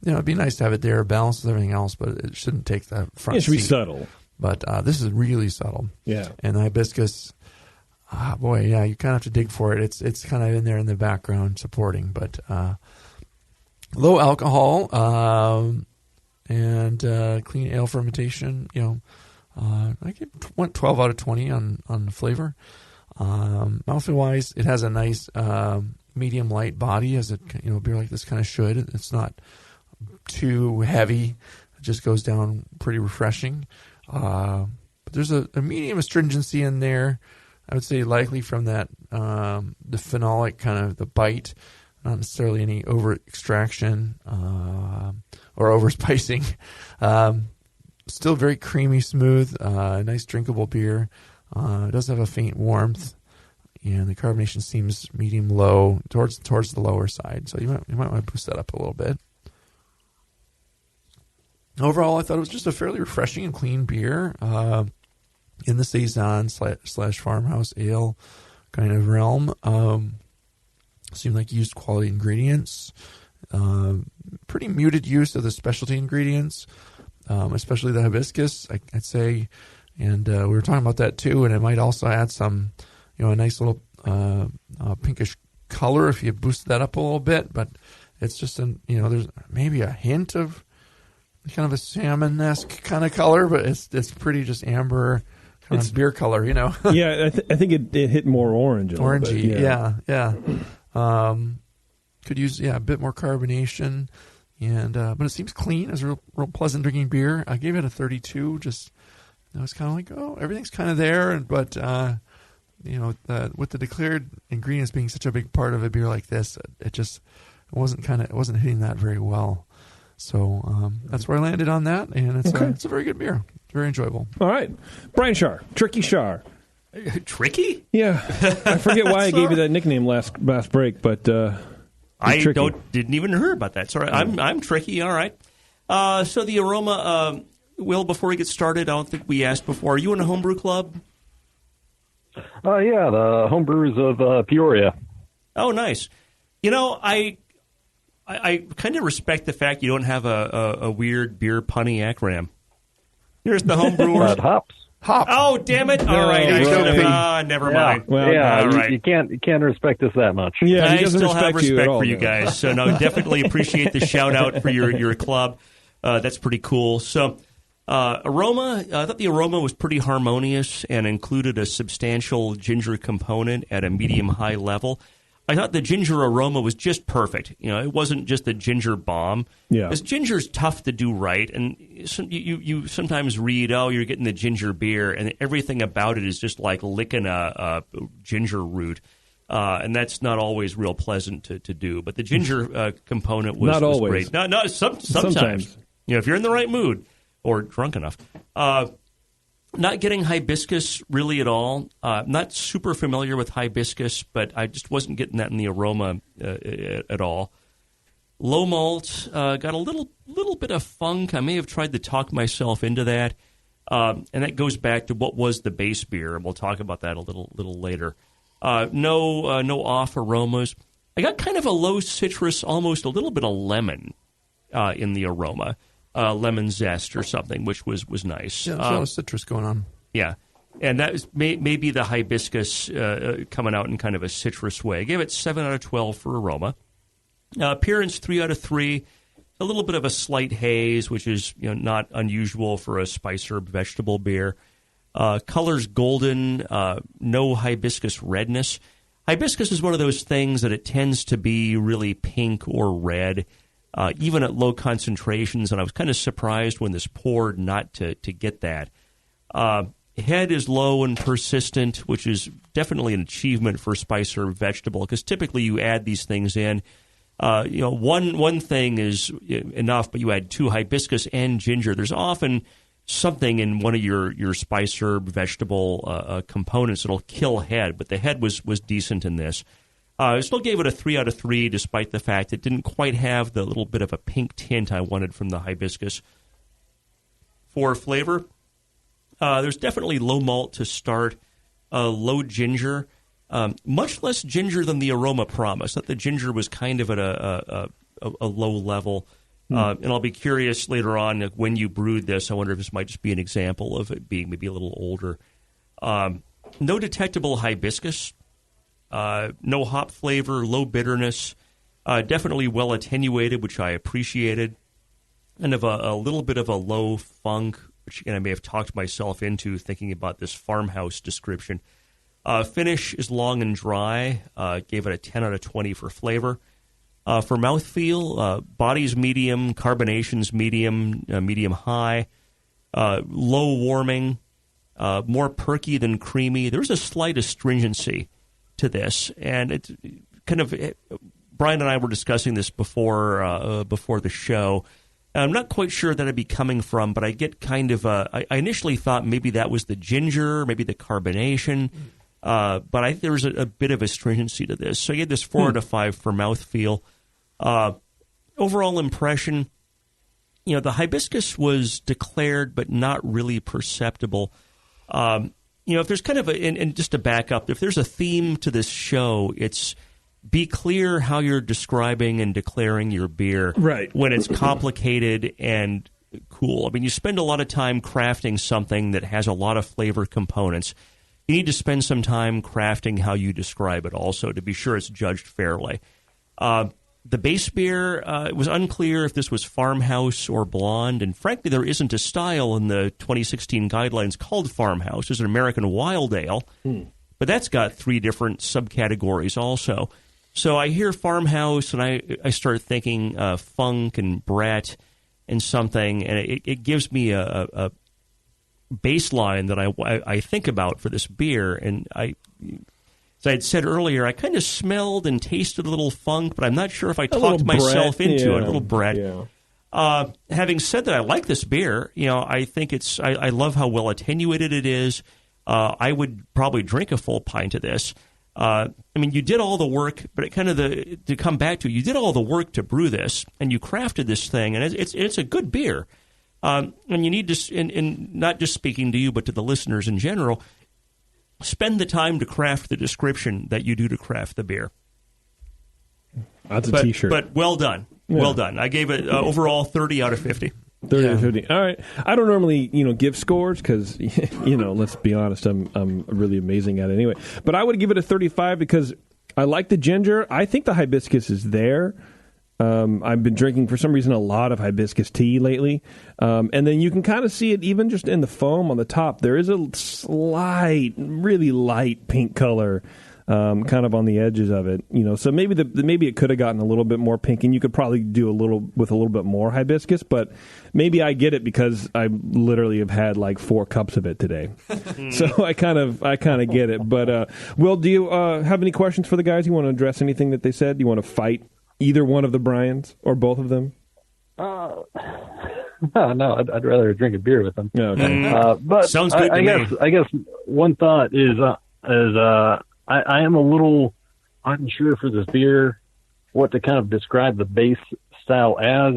It'd be nice to have it there, balance with everything else, but it shouldn't take the front It should be seat. subtle. But this is really subtle. Yeah. And the hibiscus, you kind of have to dig for it. It's kind of in there in the background supporting, but low alcohol and clean ale fermentation. I went 12 out of 20 on the flavor. Mouthfeel wise, it has a nice medium light body, as a beer like this kind of should. It's not too heavy. It just goes down pretty refreshing. But there's a medium astringency in there. I would say likely from that the phenolic kind of the bite, not necessarily any over extraction or over spicing. Still very creamy, smooth, nice drinkable beer. It does have a faint warmth, and the carbonation seems medium low towards the lower side. So you might want to boost that up a little bit. Overall, I thought it was just a fairly refreshing and clean beer in the Saison / farmhouse ale kind of realm. Seemed like used quality ingredients. Pretty muted use of the specialty ingredients, especially the hibiscus, I'd say. And we were talking about that too, and it might also add some, a nice little pinkish color if you boost that up a little bit. But it's just there's maybe a hint of kind of a salmon-esque kind of color, but it's pretty just amber kind of beer color, Yeah, I think it hit more orange. Orangey, yeah. Could use a bit more carbonation, and but it seems clean. It's a real pleasant drinking beer. I gave it a 32. Just I was kind of like, everything's kind of there, but with the declared ingredients being such a big part of a beer like this, it wasn't hitting that very well. So that's where I landed on that, and it's a very good beer. Very enjoyable. All right. Brian Shar, Tricky Shar. Tricky? Yeah. I forget why I gave you that nickname last break, but I didn't even hear about that. Sorry, I'm tricky. All right. So the aroma, Will, before we get started, I don't think we asked before, are you in a homebrew club? Yeah, the Homebrewers of Peoria. Oh, nice. I kind of respect the fact you don't have a weird beer punny acronym. Here's the Homebrewers. Hops. Oh, damn it! All right, never mind. Well, you can't respect us that much. Yeah, I still have respect for you guys. So no, definitely appreciate the shout out for your club. That's pretty cool. So aroma, I thought the aroma was pretty harmonious and included a substantial ginger component at a medium-high level. I thought the ginger aroma was just perfect. It wasn't just a ginger bomb. Yeah. Because ginger's tough to do right, and you sometimes read, you're getting the ginger beer, and everything about it is just like licking a ginger root, and that's not always real pleasant to do. But the ginger component was great. Sometimes. If you're in the right mood or drunk enough. Not getting hibiscus really at all. Not super familiar with hibiscus, but I just wasn't getting that in the aroma at all. Low malt, got a little bit of funk. I may have tried to talk myself into that, and that goes back to what was the base beer, and we'll talk about that a little later. No off aromas. I got kind of a low citrus, almost a little bit of lemon in the aroma. Lemon zest or something, which was nice. Yeah, there's a lot of citrus going on. Yeah, and that was maybe the hibiscus coming out in kind of a citrus way. I gave it 7 out of 12 for aroma. Appearance 3 out of 3. A little bit of a slight haze, which is not unusual for a spice herb vegetable beer. Color's golden. No hibiscus redness. Hibiscus is one of those things that it tends to be really pink or red. Even at low concentrations, and I was kind of surprised when this poured not to get that. Head is low and persistent, which is definitely an achievement for spice herb vegetable, because typically you add these things in. One thing is enough, but you add 2 hibiscus and ginger. There's often something in one of your spice herb vegetable components that'll kill head, but the head was decent in this. I still gave it a 3 out of 3, despite the fact it didn't quite have the little bit of a pink tint I wanted from the hibiscus. For flavor, there's definitely low malt to start, low ginger, much less ginger than the aroma promised. That the ginger was kind of at a low level. And I'll be curious later on when you brewed this. I wonder if this might just be an example of it being maybe a little older. No detectable hibiscus. No hop flavor, low bitterness, definitely well attenuated, which I appreciated. kind of a little bit of a low funk, which again I may have talked myself into thinking about this farmhouse description. Finish is long and dry. Gave it a 10 out of 20 for flavor. For mouthfeel, body's medium, carbonation's medium, medium high, low warming, more perky than creamy. There's a slight astringency to this, and it's kind of Brian and I were discussing this before the show. I'm not quite sure that I'd be coming from, but I get kind of I initially thought maybe that was the ginger, maybe the carbonation, but I think there was a bit of astringency to this. So I gave this 4 out of 5 for mouthfeel. Overall impression, the hibiscus was declared but not really perceptible. If there's kind of and just to back up, if there's a theme to this show, it's be clear how you're describing and declaring your beer when it's complicated and cool. I mean, you spend a lot of time crafting something that has a lot of flavor components. You need to spend some time crafting how you describe it also to be sure it's judged fairly. The base beer, it was unclear if this was farmhouse or blonde, and frankly, there isn't a style in the 2016 guidelines called farmhouse. There's an American wild ale, but that's got 3 different subcategories also. So I hear farmhouse, and I start thinking funk and Brett and something, and it gives me a baseline that I think about for this beer, and as I had said earlier, I kind of smelled and tasted a little funk, but I'm not sure if I talked myself into it. A little Brett. Yeah. Having said that, I like this beer. I think I love how well attenuated it is. I would probably drink a full pint of this. You did all the work, but it kind of to come back to, you did all the work to brew this, and you crafted this thing, and it's a good beer. And you need to, and not just speaking to you, but to the listeners in general, spend the time to craft the description that you do to craft the beer. That's a T-shirt. But well done. Yeah. Well done. I gave it overall 30 out of 50. 30 out of 50. All right. I don't normally, give scores because, let's be honest, I'm really amazing at it anyway. But I would give it a 35 because I like the ginger. I think the hibiscus is there. I've been drinking, for some reason, a lot of hibiscus tea lately. And then you can kind of see it even just in the foam on the top. There is a slight, really light pink color kind of on the edges of it. So maybe it could have gotten a little bit more pink, and you could probably do a little bit more hibiscus. But maybe I get it because I literally have had like 4 cups of it today. So I kind of get it. But Will, do you have any questions for the guys? You want to address anything that they said? Do you want to fight either one of the Bryans or both of them? No, I'd rather drink a beer with them. Okay. But sounds good to me. I guess one thought is I am a little unsure for this beer what to kind of describe the base style as.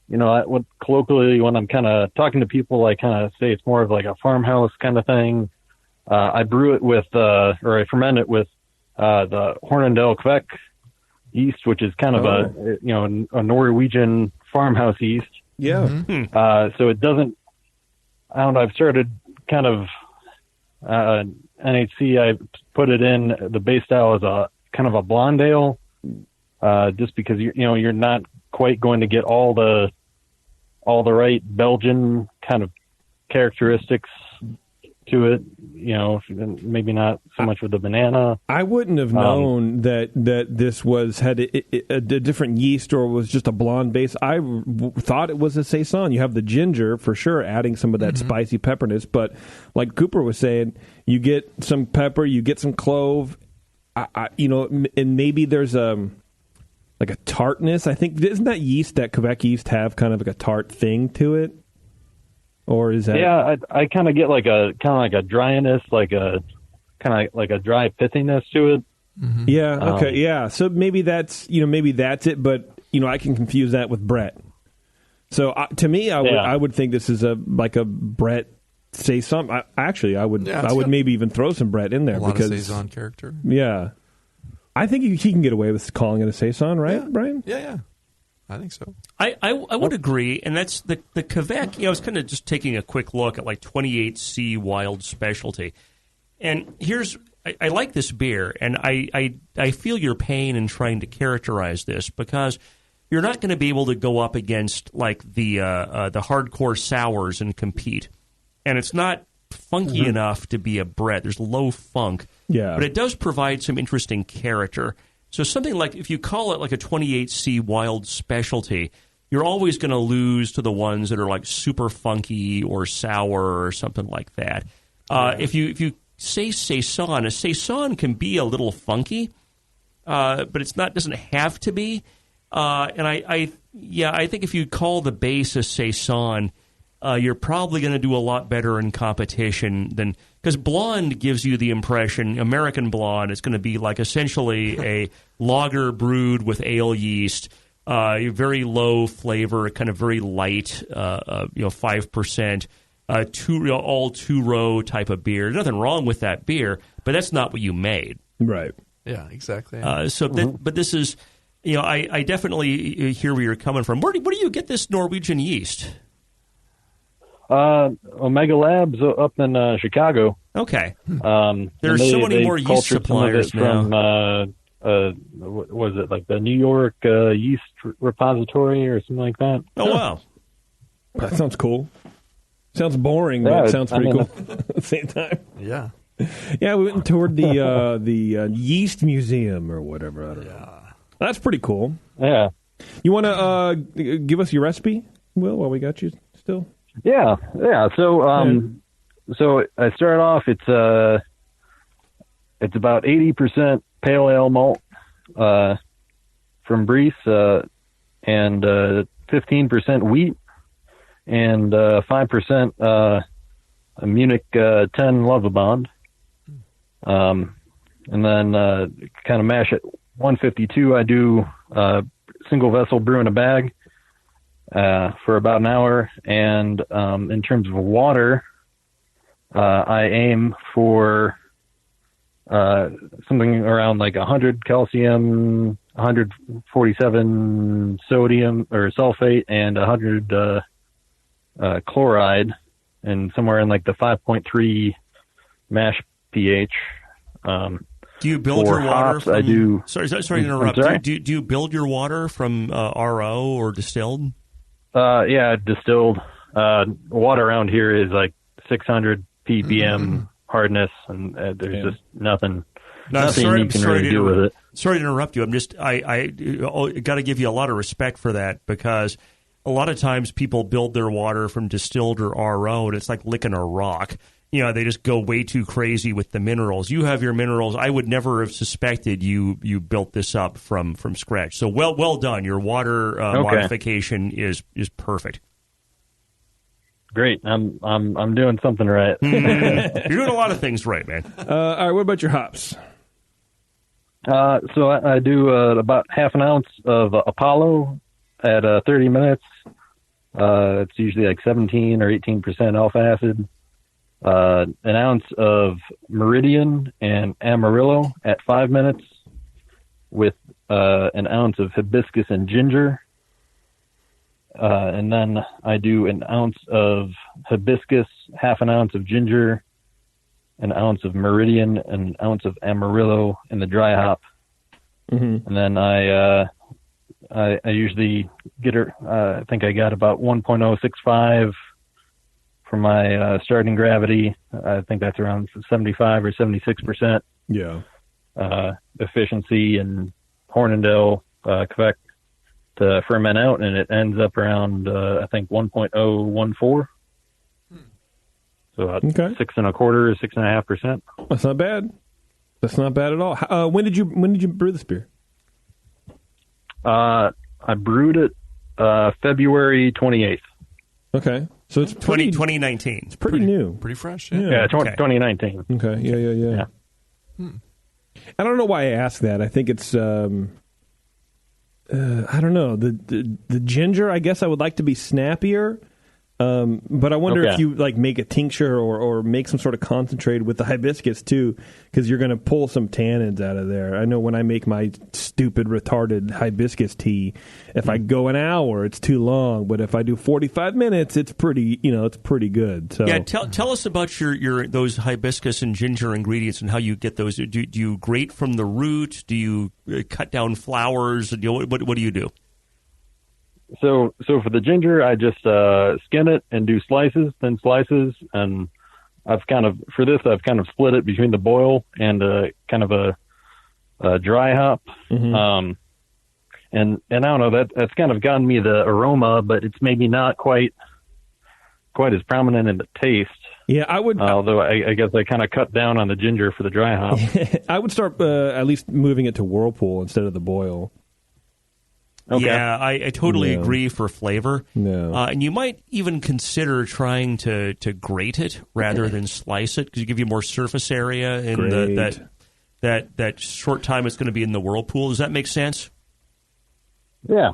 What colloquially, when I'm kind of talking to people, I kind of say it's more of like a farmhouse kind of thing. I brew it with, or I ferment it with the Hornindal Quebec yeast, which is kind of a Norwegian farmhouse yeast. Yeah. Mm-hmm. So it doesn't, I don't know, I've started kind of, NHC, I put it in the base style as a kind of a blonde ale, just because you're not quite going to get all the right Belgian kind of characteristics to it, maybe not so much with the banana. I wouldn't have known that this had a different yeast or was just a blonde base. I thought it was a Saison. You have the ginger for sure, adding some of that spicy pepperness. But like Cooper was saying, you get some pepper, you get some clove, and maybe there's like a tartness. I think, isn't that yeast, that Quebec yeast, have kind of like a tart thing to it? Or is that? Yeah, I kind of get like a dryness, like a dry pithiness to it. Mm-hmm. Yeah. Okay. Yeah. So maybe that's it, but I can confuse that with Brett. So to me, I would think this is a Brett Saison. I would maybe even throw some Brett in there a lot because of Saison character. Yeah, I think he can get away with calling it a Saison, right, Brian? Yeah. I think so. I would agree, and that's the Quebec. I was kind of just taking a quick look at like 28C Wild Specialty, and I like this beer, and I feel your pain in trying to characterize this because you're not going to be able to go up against like the hardcore sours and compete. And it's not funky enough to be a Brett. There's low funk. Yeah. But it does provide some interesting character. So something like, if you call it like a 28C wild specialty, you're always going to lose to the ones that are like super funky or sour or something like that. If you say Saison, a Saison can be a little funky, but it's not, doesn't have to be. And I think if you call the base a Saison, you're probably going to do a lot better in competition than, because blonde gives you the impression, American blonde is going to be like essentially a lager brewed with ale yeast, very low flavor, kind of very light, 5%, all two-row type of beer. There's nothing wrong with that beer, but that's not what you made. Right. Yeah, exactly. But this is, I definitely hear where you're coming from. Where do you get this Norwegian yeast? Omega Labs up in Chicago. Okay. There's so many more yeast suppliers now. From, was it like the New York Yeast Repository or something like that? Oh, wow. That sounds cool. Sounds boring, but it sounds pretty cool at the same time. Yeah. Yeah, we went and toured the Yeast Museum or whatever. I don't know. That's pretty cool. Yeah. You want to give us your recipe, Will, while we got you still? Yeah. So I started off. It's about 80% pale ale malt from Briess, and 15% wheat, and 5% Munich 10 Lovabond. And then kind of mash it. 152. I do single vessel brew in a bag for about an hour, and in terms of water, I aim for something around like 100 calcium, 147 sodium or sulfate, and 100 chloride, and somewhere in like the 5.3 mash pH. Do you build your water hops, from... I do. Sorry to interrupt. Sorry? Do you build your water from RO or distilled? Yeah, distilled. Water around here is like 600 ppm hardness, and there's just nothing you can really do with it. Sorry to interrupt you. I got to give you a lot of respect for that, because a lot of times people build their water from distilled or RO, and it's like licking a rock. They just go way too crazy with the minerals. You have your minerals. I would never have suspected you built this up from scratch. So well done. Your water modification is perfect. Great. I'm doing something right. You're doing a lot of things right, man. All right. What about your hops? So I do about half an ounce of Apollo at 30 minutes. It's usually like 17 or 18% alpha acid. An ounce of Meridian and Amarillo at 5 minutes, with an ounce of hibiscus and ginger. And then I do an ounce of hibiscus, half an ounce of ginger, an ounce of Meridian, and an ounce of Amarillo in the dry hop. Mm-hmm. And then I usually get I think I got about 1.065 for my starting gravity. I think that's around 75 or 76%. Yeah. Efficiency in Hornindale, Quebec, to ferment out, and it ends up around I think 1.014. So about 6.25 or 6.5%. That's not bad. That's not bad at all. When did you brew this beer? I brewed it February 28th. Okay. So it's 2019. It's pretty new. Pretty fresh. Yeah, 2019. Okay. Yeah. I don't know why I asked that. I think it's I don't know. The ginger, I guess I would like to be snappier. But I wonder if you like make a tincture or make some sort of concentrate with the hibiscus too, because you're going to pull some tannins out of there. I know when I make my stupid retarded hibiscus tea, if I go an hour, it's too long. But if I do 45 minutes, it's pretty, it's pretty good. So yeah, tell us about your those hibiscus and ginger ingredients and how you get those. Do you grate from the root? Do you cut down flowers? What do you do? So for the ginger, I just skin it and do thin slices, and I've kind of split it between the boil and kind of a dry hop. Mm-hmm. And I don't know, that's kind of gotten me the aroma, but it's maybe not quite as prominent in the taste. Yeah, I would. Although I guess I kind of cut down on the ginger for the dry hop. I would start at least moving it to whirlpool instead of the boil. Okay. Yeah, I totally agree for flavor. No. And you might even consider trying to grate it rather than slice it, because you give you more surface area in that short time it's going to be in the whirlpool. Does that make sense? Yeah.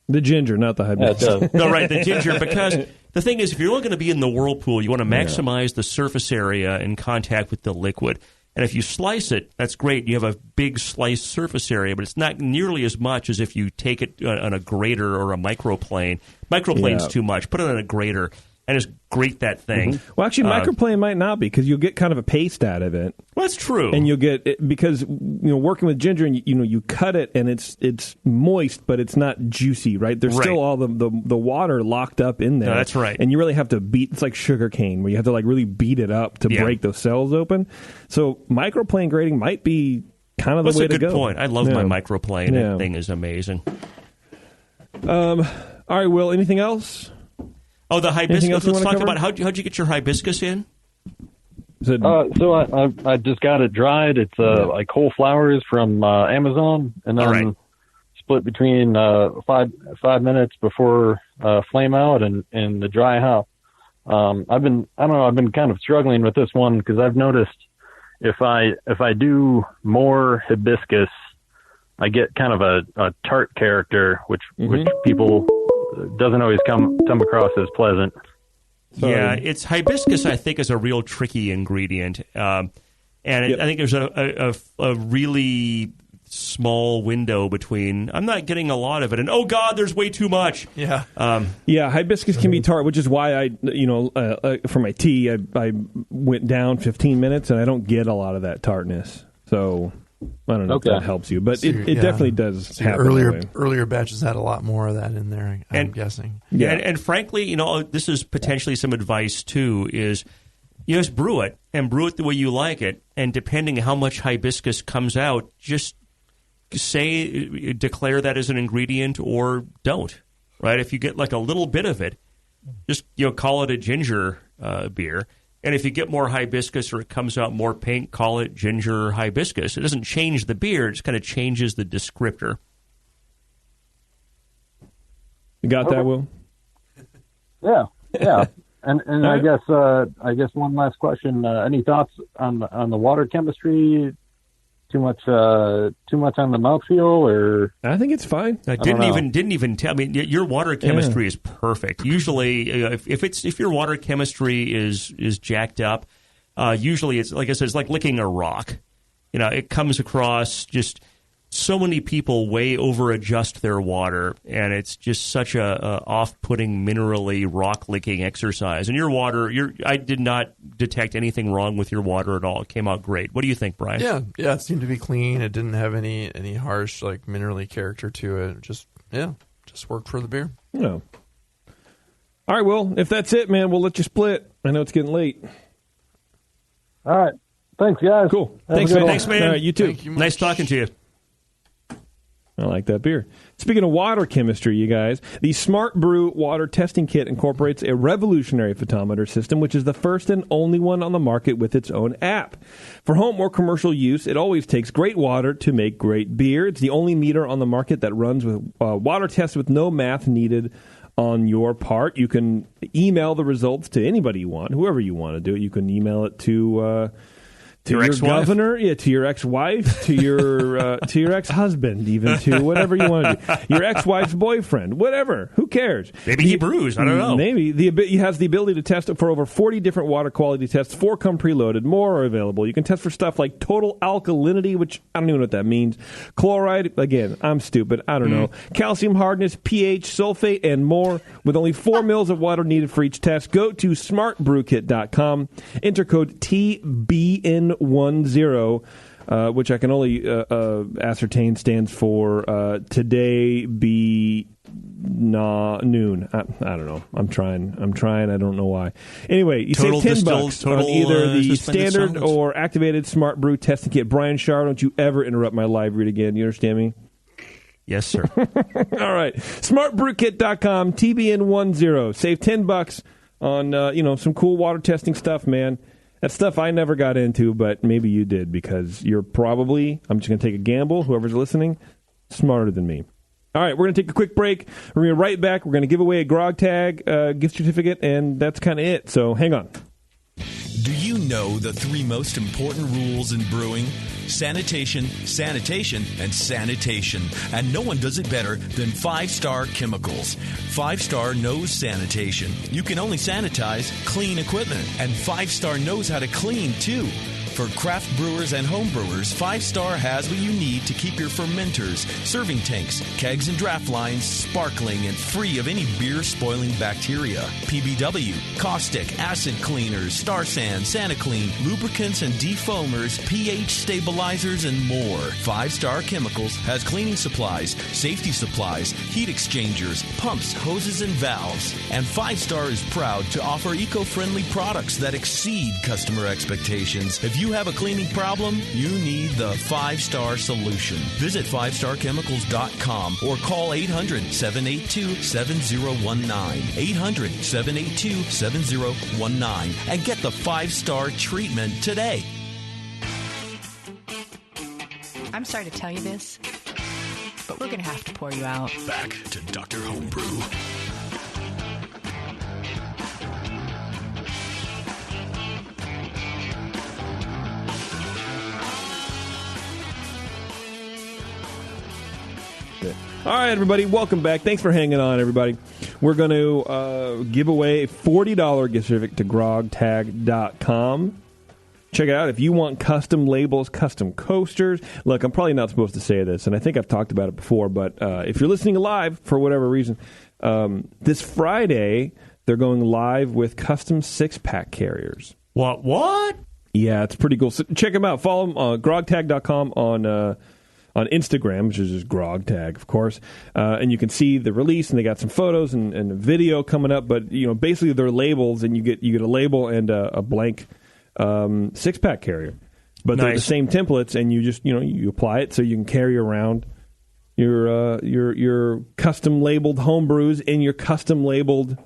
The ginger, not the hibiscus. No, right, the ginger, because the thing is, if you're only going to be in the whirlpool, you want to maximize the surface area in contact with the liquid. And if you slice it, that's great. You have a big sliced surface area, but it's not nearly as much as if you take it on a grater or a microplane. Microplane's too much. Put it on a grater and just grate that thing. Mm-hmm. Well, actually, microplane might not be, because you'll get kind of a paste out of it. Well, that's true. And you'll get it, because working with ginger, and you cut it and it's moist, but it's not juicy, right? There's still all the water locked up in there. No, that's right. And you really have to beat. It's like sugar cane, where you have to really beat it up to break those cells open. So microplane grating might be kind of the way to go. That's a good point. I love my microplane. Yeah. That thing is amazing. All right, Will. Anything else? Oh, the hibiscus. Let's talk about how'd you get your hibiscus in? So I just got it dried. It's like whole flowers from Amazon, and then split between 5 minutes before flame out and the dry hop. I've been kind of struggling with this one, because I've noticed if I do more hibiscus, I get kind of a tart character, which people doesn't always come across as pleasant. Yeah, it's hibiscus, I think, is a real tricky ingredient. I think there's a really small window between, I'm not getting a lot of it, and oh God, there's way too much. Yeah. Hibiscus can be tart, which is why for my tea, I went down 15 minutes, and I don't get a lot lot of that tartness. So I don't know if that helps you, but it definitely does happen. Earlier batches had a lot more of that in there, I'm guessing. Yeah, and frankly, this is potentially some advice too, is you just brew it the way you like it, and depending how much hibiscus comes out, just declare that as an ingredient or don't, right? If you get like a little bit of it, just call it a ginger beer. And if you get more hibiscus or it comes out more pink, call it ginger hibiscus. It doesn't change the beer; it just kind of changes the descriptor. You got that, Will? Yeah. And I guess one last question. Any thoughts on the water chemistry? Too much on the mouthfeel, or I think it's fine. I didn't even tell. I mean, your water chemistry is perfect. Usually, if your water chemistry is jacked up, usually it's like I said, it's like licking a rock. It comes across just so many people way over adjust their water, and it's just such a off-putting, minerally rock-licking exercise. And your water, I did not detect anything wrong with your water at all. It came out great. What do you think, Brian? Yeah, it seemed to be clean. It didn't have any harsh, like, minerally character to it. Just worked for the beer. Yeah. All right, Will, if that's it, man, we'll let you split. I know it's getting late. All right. Thanks, guys. Cool. Thanks, man. All right, you too. Nice talking to you. I like that beer. Speaking of water chemistry, you guys, the Smart Brew water testing kit incorporates a revolutionary photometer system, which is the first and only one on the market with its own app. For home or commercial use, it always takes great water to make great beer. It's the only meter on the market that runs with water tests with no math needed on your part. You can email the results to anybody you want, whoever you want to do it. You can email it to your governor, to your ex-wife, to your ex-husband, even to whatever you want to do. Your ex-wife's boyfriend, whatever. Who cares? Maybe he brews. I don't know. Maybe. He has the ability to test it for over 40 different water quality tests. 4 come preloaded. More are available. You can test for stuff like total alkalinity, which I don't even know what that means. Chloride, again, I'm stupid. I don't know. Calcium hardness, pH, sulfate, and more. With only 4 mils of water needed for each test, go to smartbrewkit.com. Enter code TBN10 which I can only ascertain stands for today be noon. I don't know. I'm trying. I don't know why. Anyway, you save $10 on either the standard or activated Smart Brew testing kit. Brian Sharr, don't you ever interrupt my live read again. You understand me? Yes, sir. All right. SmartBrewKit.com, TBN10. Save $10 on some cool water testing stuff, man. That stuff I never got into, but maybe you did because you're probably, I'm just going to take a gamble, whoever's listening, smarter than me. All right, we're going to take a quick break. We're going to be right back. We're going to give away a Grog Tag gift certificate, and that's kind of it. So hang on. Do you know the 3 most important rules in brewing? Sanitation, sanitation, and sanitation. And no one does it better than 5-Star Chemicals. 5-Star knows sanitation. You can only sanitize clean equipment. And 5-Star knows how to clean, too. For craft brewers and home brewers, 5-Star has what you need to keep your fermenters, serving tanks, kegs, and draft lines sparkling and free of any beer-spoiling bacteria. PBW, caustic, acid cleaners, Star San, SaniClean, lubricants and defoamers, pH stabilizers, and more. 5-Star Chemicals has cleaning supplies, safety supplies, heat exchangers, pumps, hoses, and valves. And 5-Star is proud to offer eco-friendly products that exceed customer expectations. If you have a cleaning problem, you need the 5-Star solution. Visit 5starchemicals.com or call 800-782-7019. 800-782-7019 and get the 5-Star treatment today. I'm sorry to tell you this, but we're going to have to pour you out. Back to Dr. Homebrew. All right, everybody, welcome back. Thanks for hanging on, everybody. We're going to give away a $40 gift certificate to grogtag.com. Check it out. If you want custom labels, custom coasters. Look, I'm probably not supposed to say this, and I think I've talked about it before, but if you're listening live for whatever reason, this Friday, they're going live with custom 6-pack carriers. What? Yeah, it's pretty cool. So check them out. Follow them on grogtag.com on Instagram, which is just Grog Tag, of course, and you can see the release, and they got some photos and a video coming up. But basically, they're labels, and you get a label and a blank 6-pack carrier. But they're the same templates, and you just you apply it so you can carry around your custom labeled home brews in your custom labeled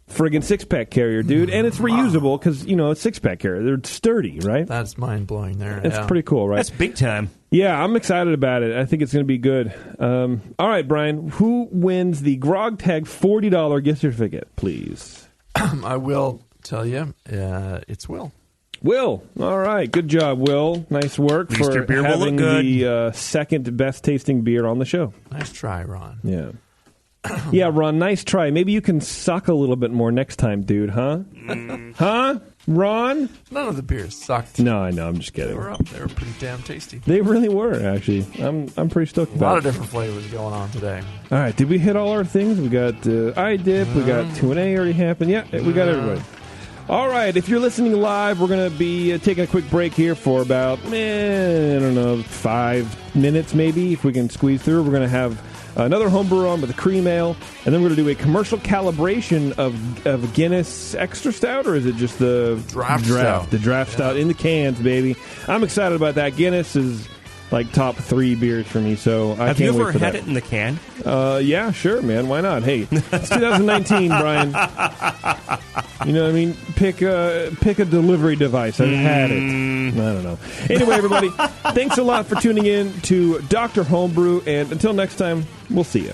friggin' 6-pack carrier, dude. And it's reusable because, it's 6-pack carrier. They're sturdy, right? That's mind-blowing there. It's pretty cool, right? That's big time. Yeah, I'm excited about it. I think it's going to be good. All right, Brian, who wins the Grog Tag $40 gift certificate, please? I will tell you. It's Will. Will. All right. Good job, Will. Nice work for having the second best tasting beer on the show. Nice try, Ron. Yeah. Yeah, Ron, nice try. Maybe you can suck a little bit more next time, dude, huh? Huh? Ron? None of the beers sucked. No, I know. I'm just kidding. They were up. They were pretty damn tasty. They really were, actually. I'm pretty stoked about it. A lot of different flavors going on today. All right. Did we hit all our things? We got iDip. We got 2&A already happened. Yeah, we got everybody. All right. If you're listening live, we're going to be taking a quick break here for about, 5 minutes maybe, if we can squeeze through. We're going to have another homebrew on with a cream ale, and then we're going to do a commercial calibration of Guinness Extra Stout, or is it just the draft stout? The draft stout in the cans, baby. I'm excited about that. Guinness is like top 3 beers for me, so I Have can't you wait ever for had that. it in the can? Yeah, sure, man. Why not? Hey, it's 2019, Brian. You know what I mean? Pick a delivery device. I've had it. I don't know. Anyway, everybody, thanks a lot for tuning in to Dr. Homebrew, and until next time, we'll see you.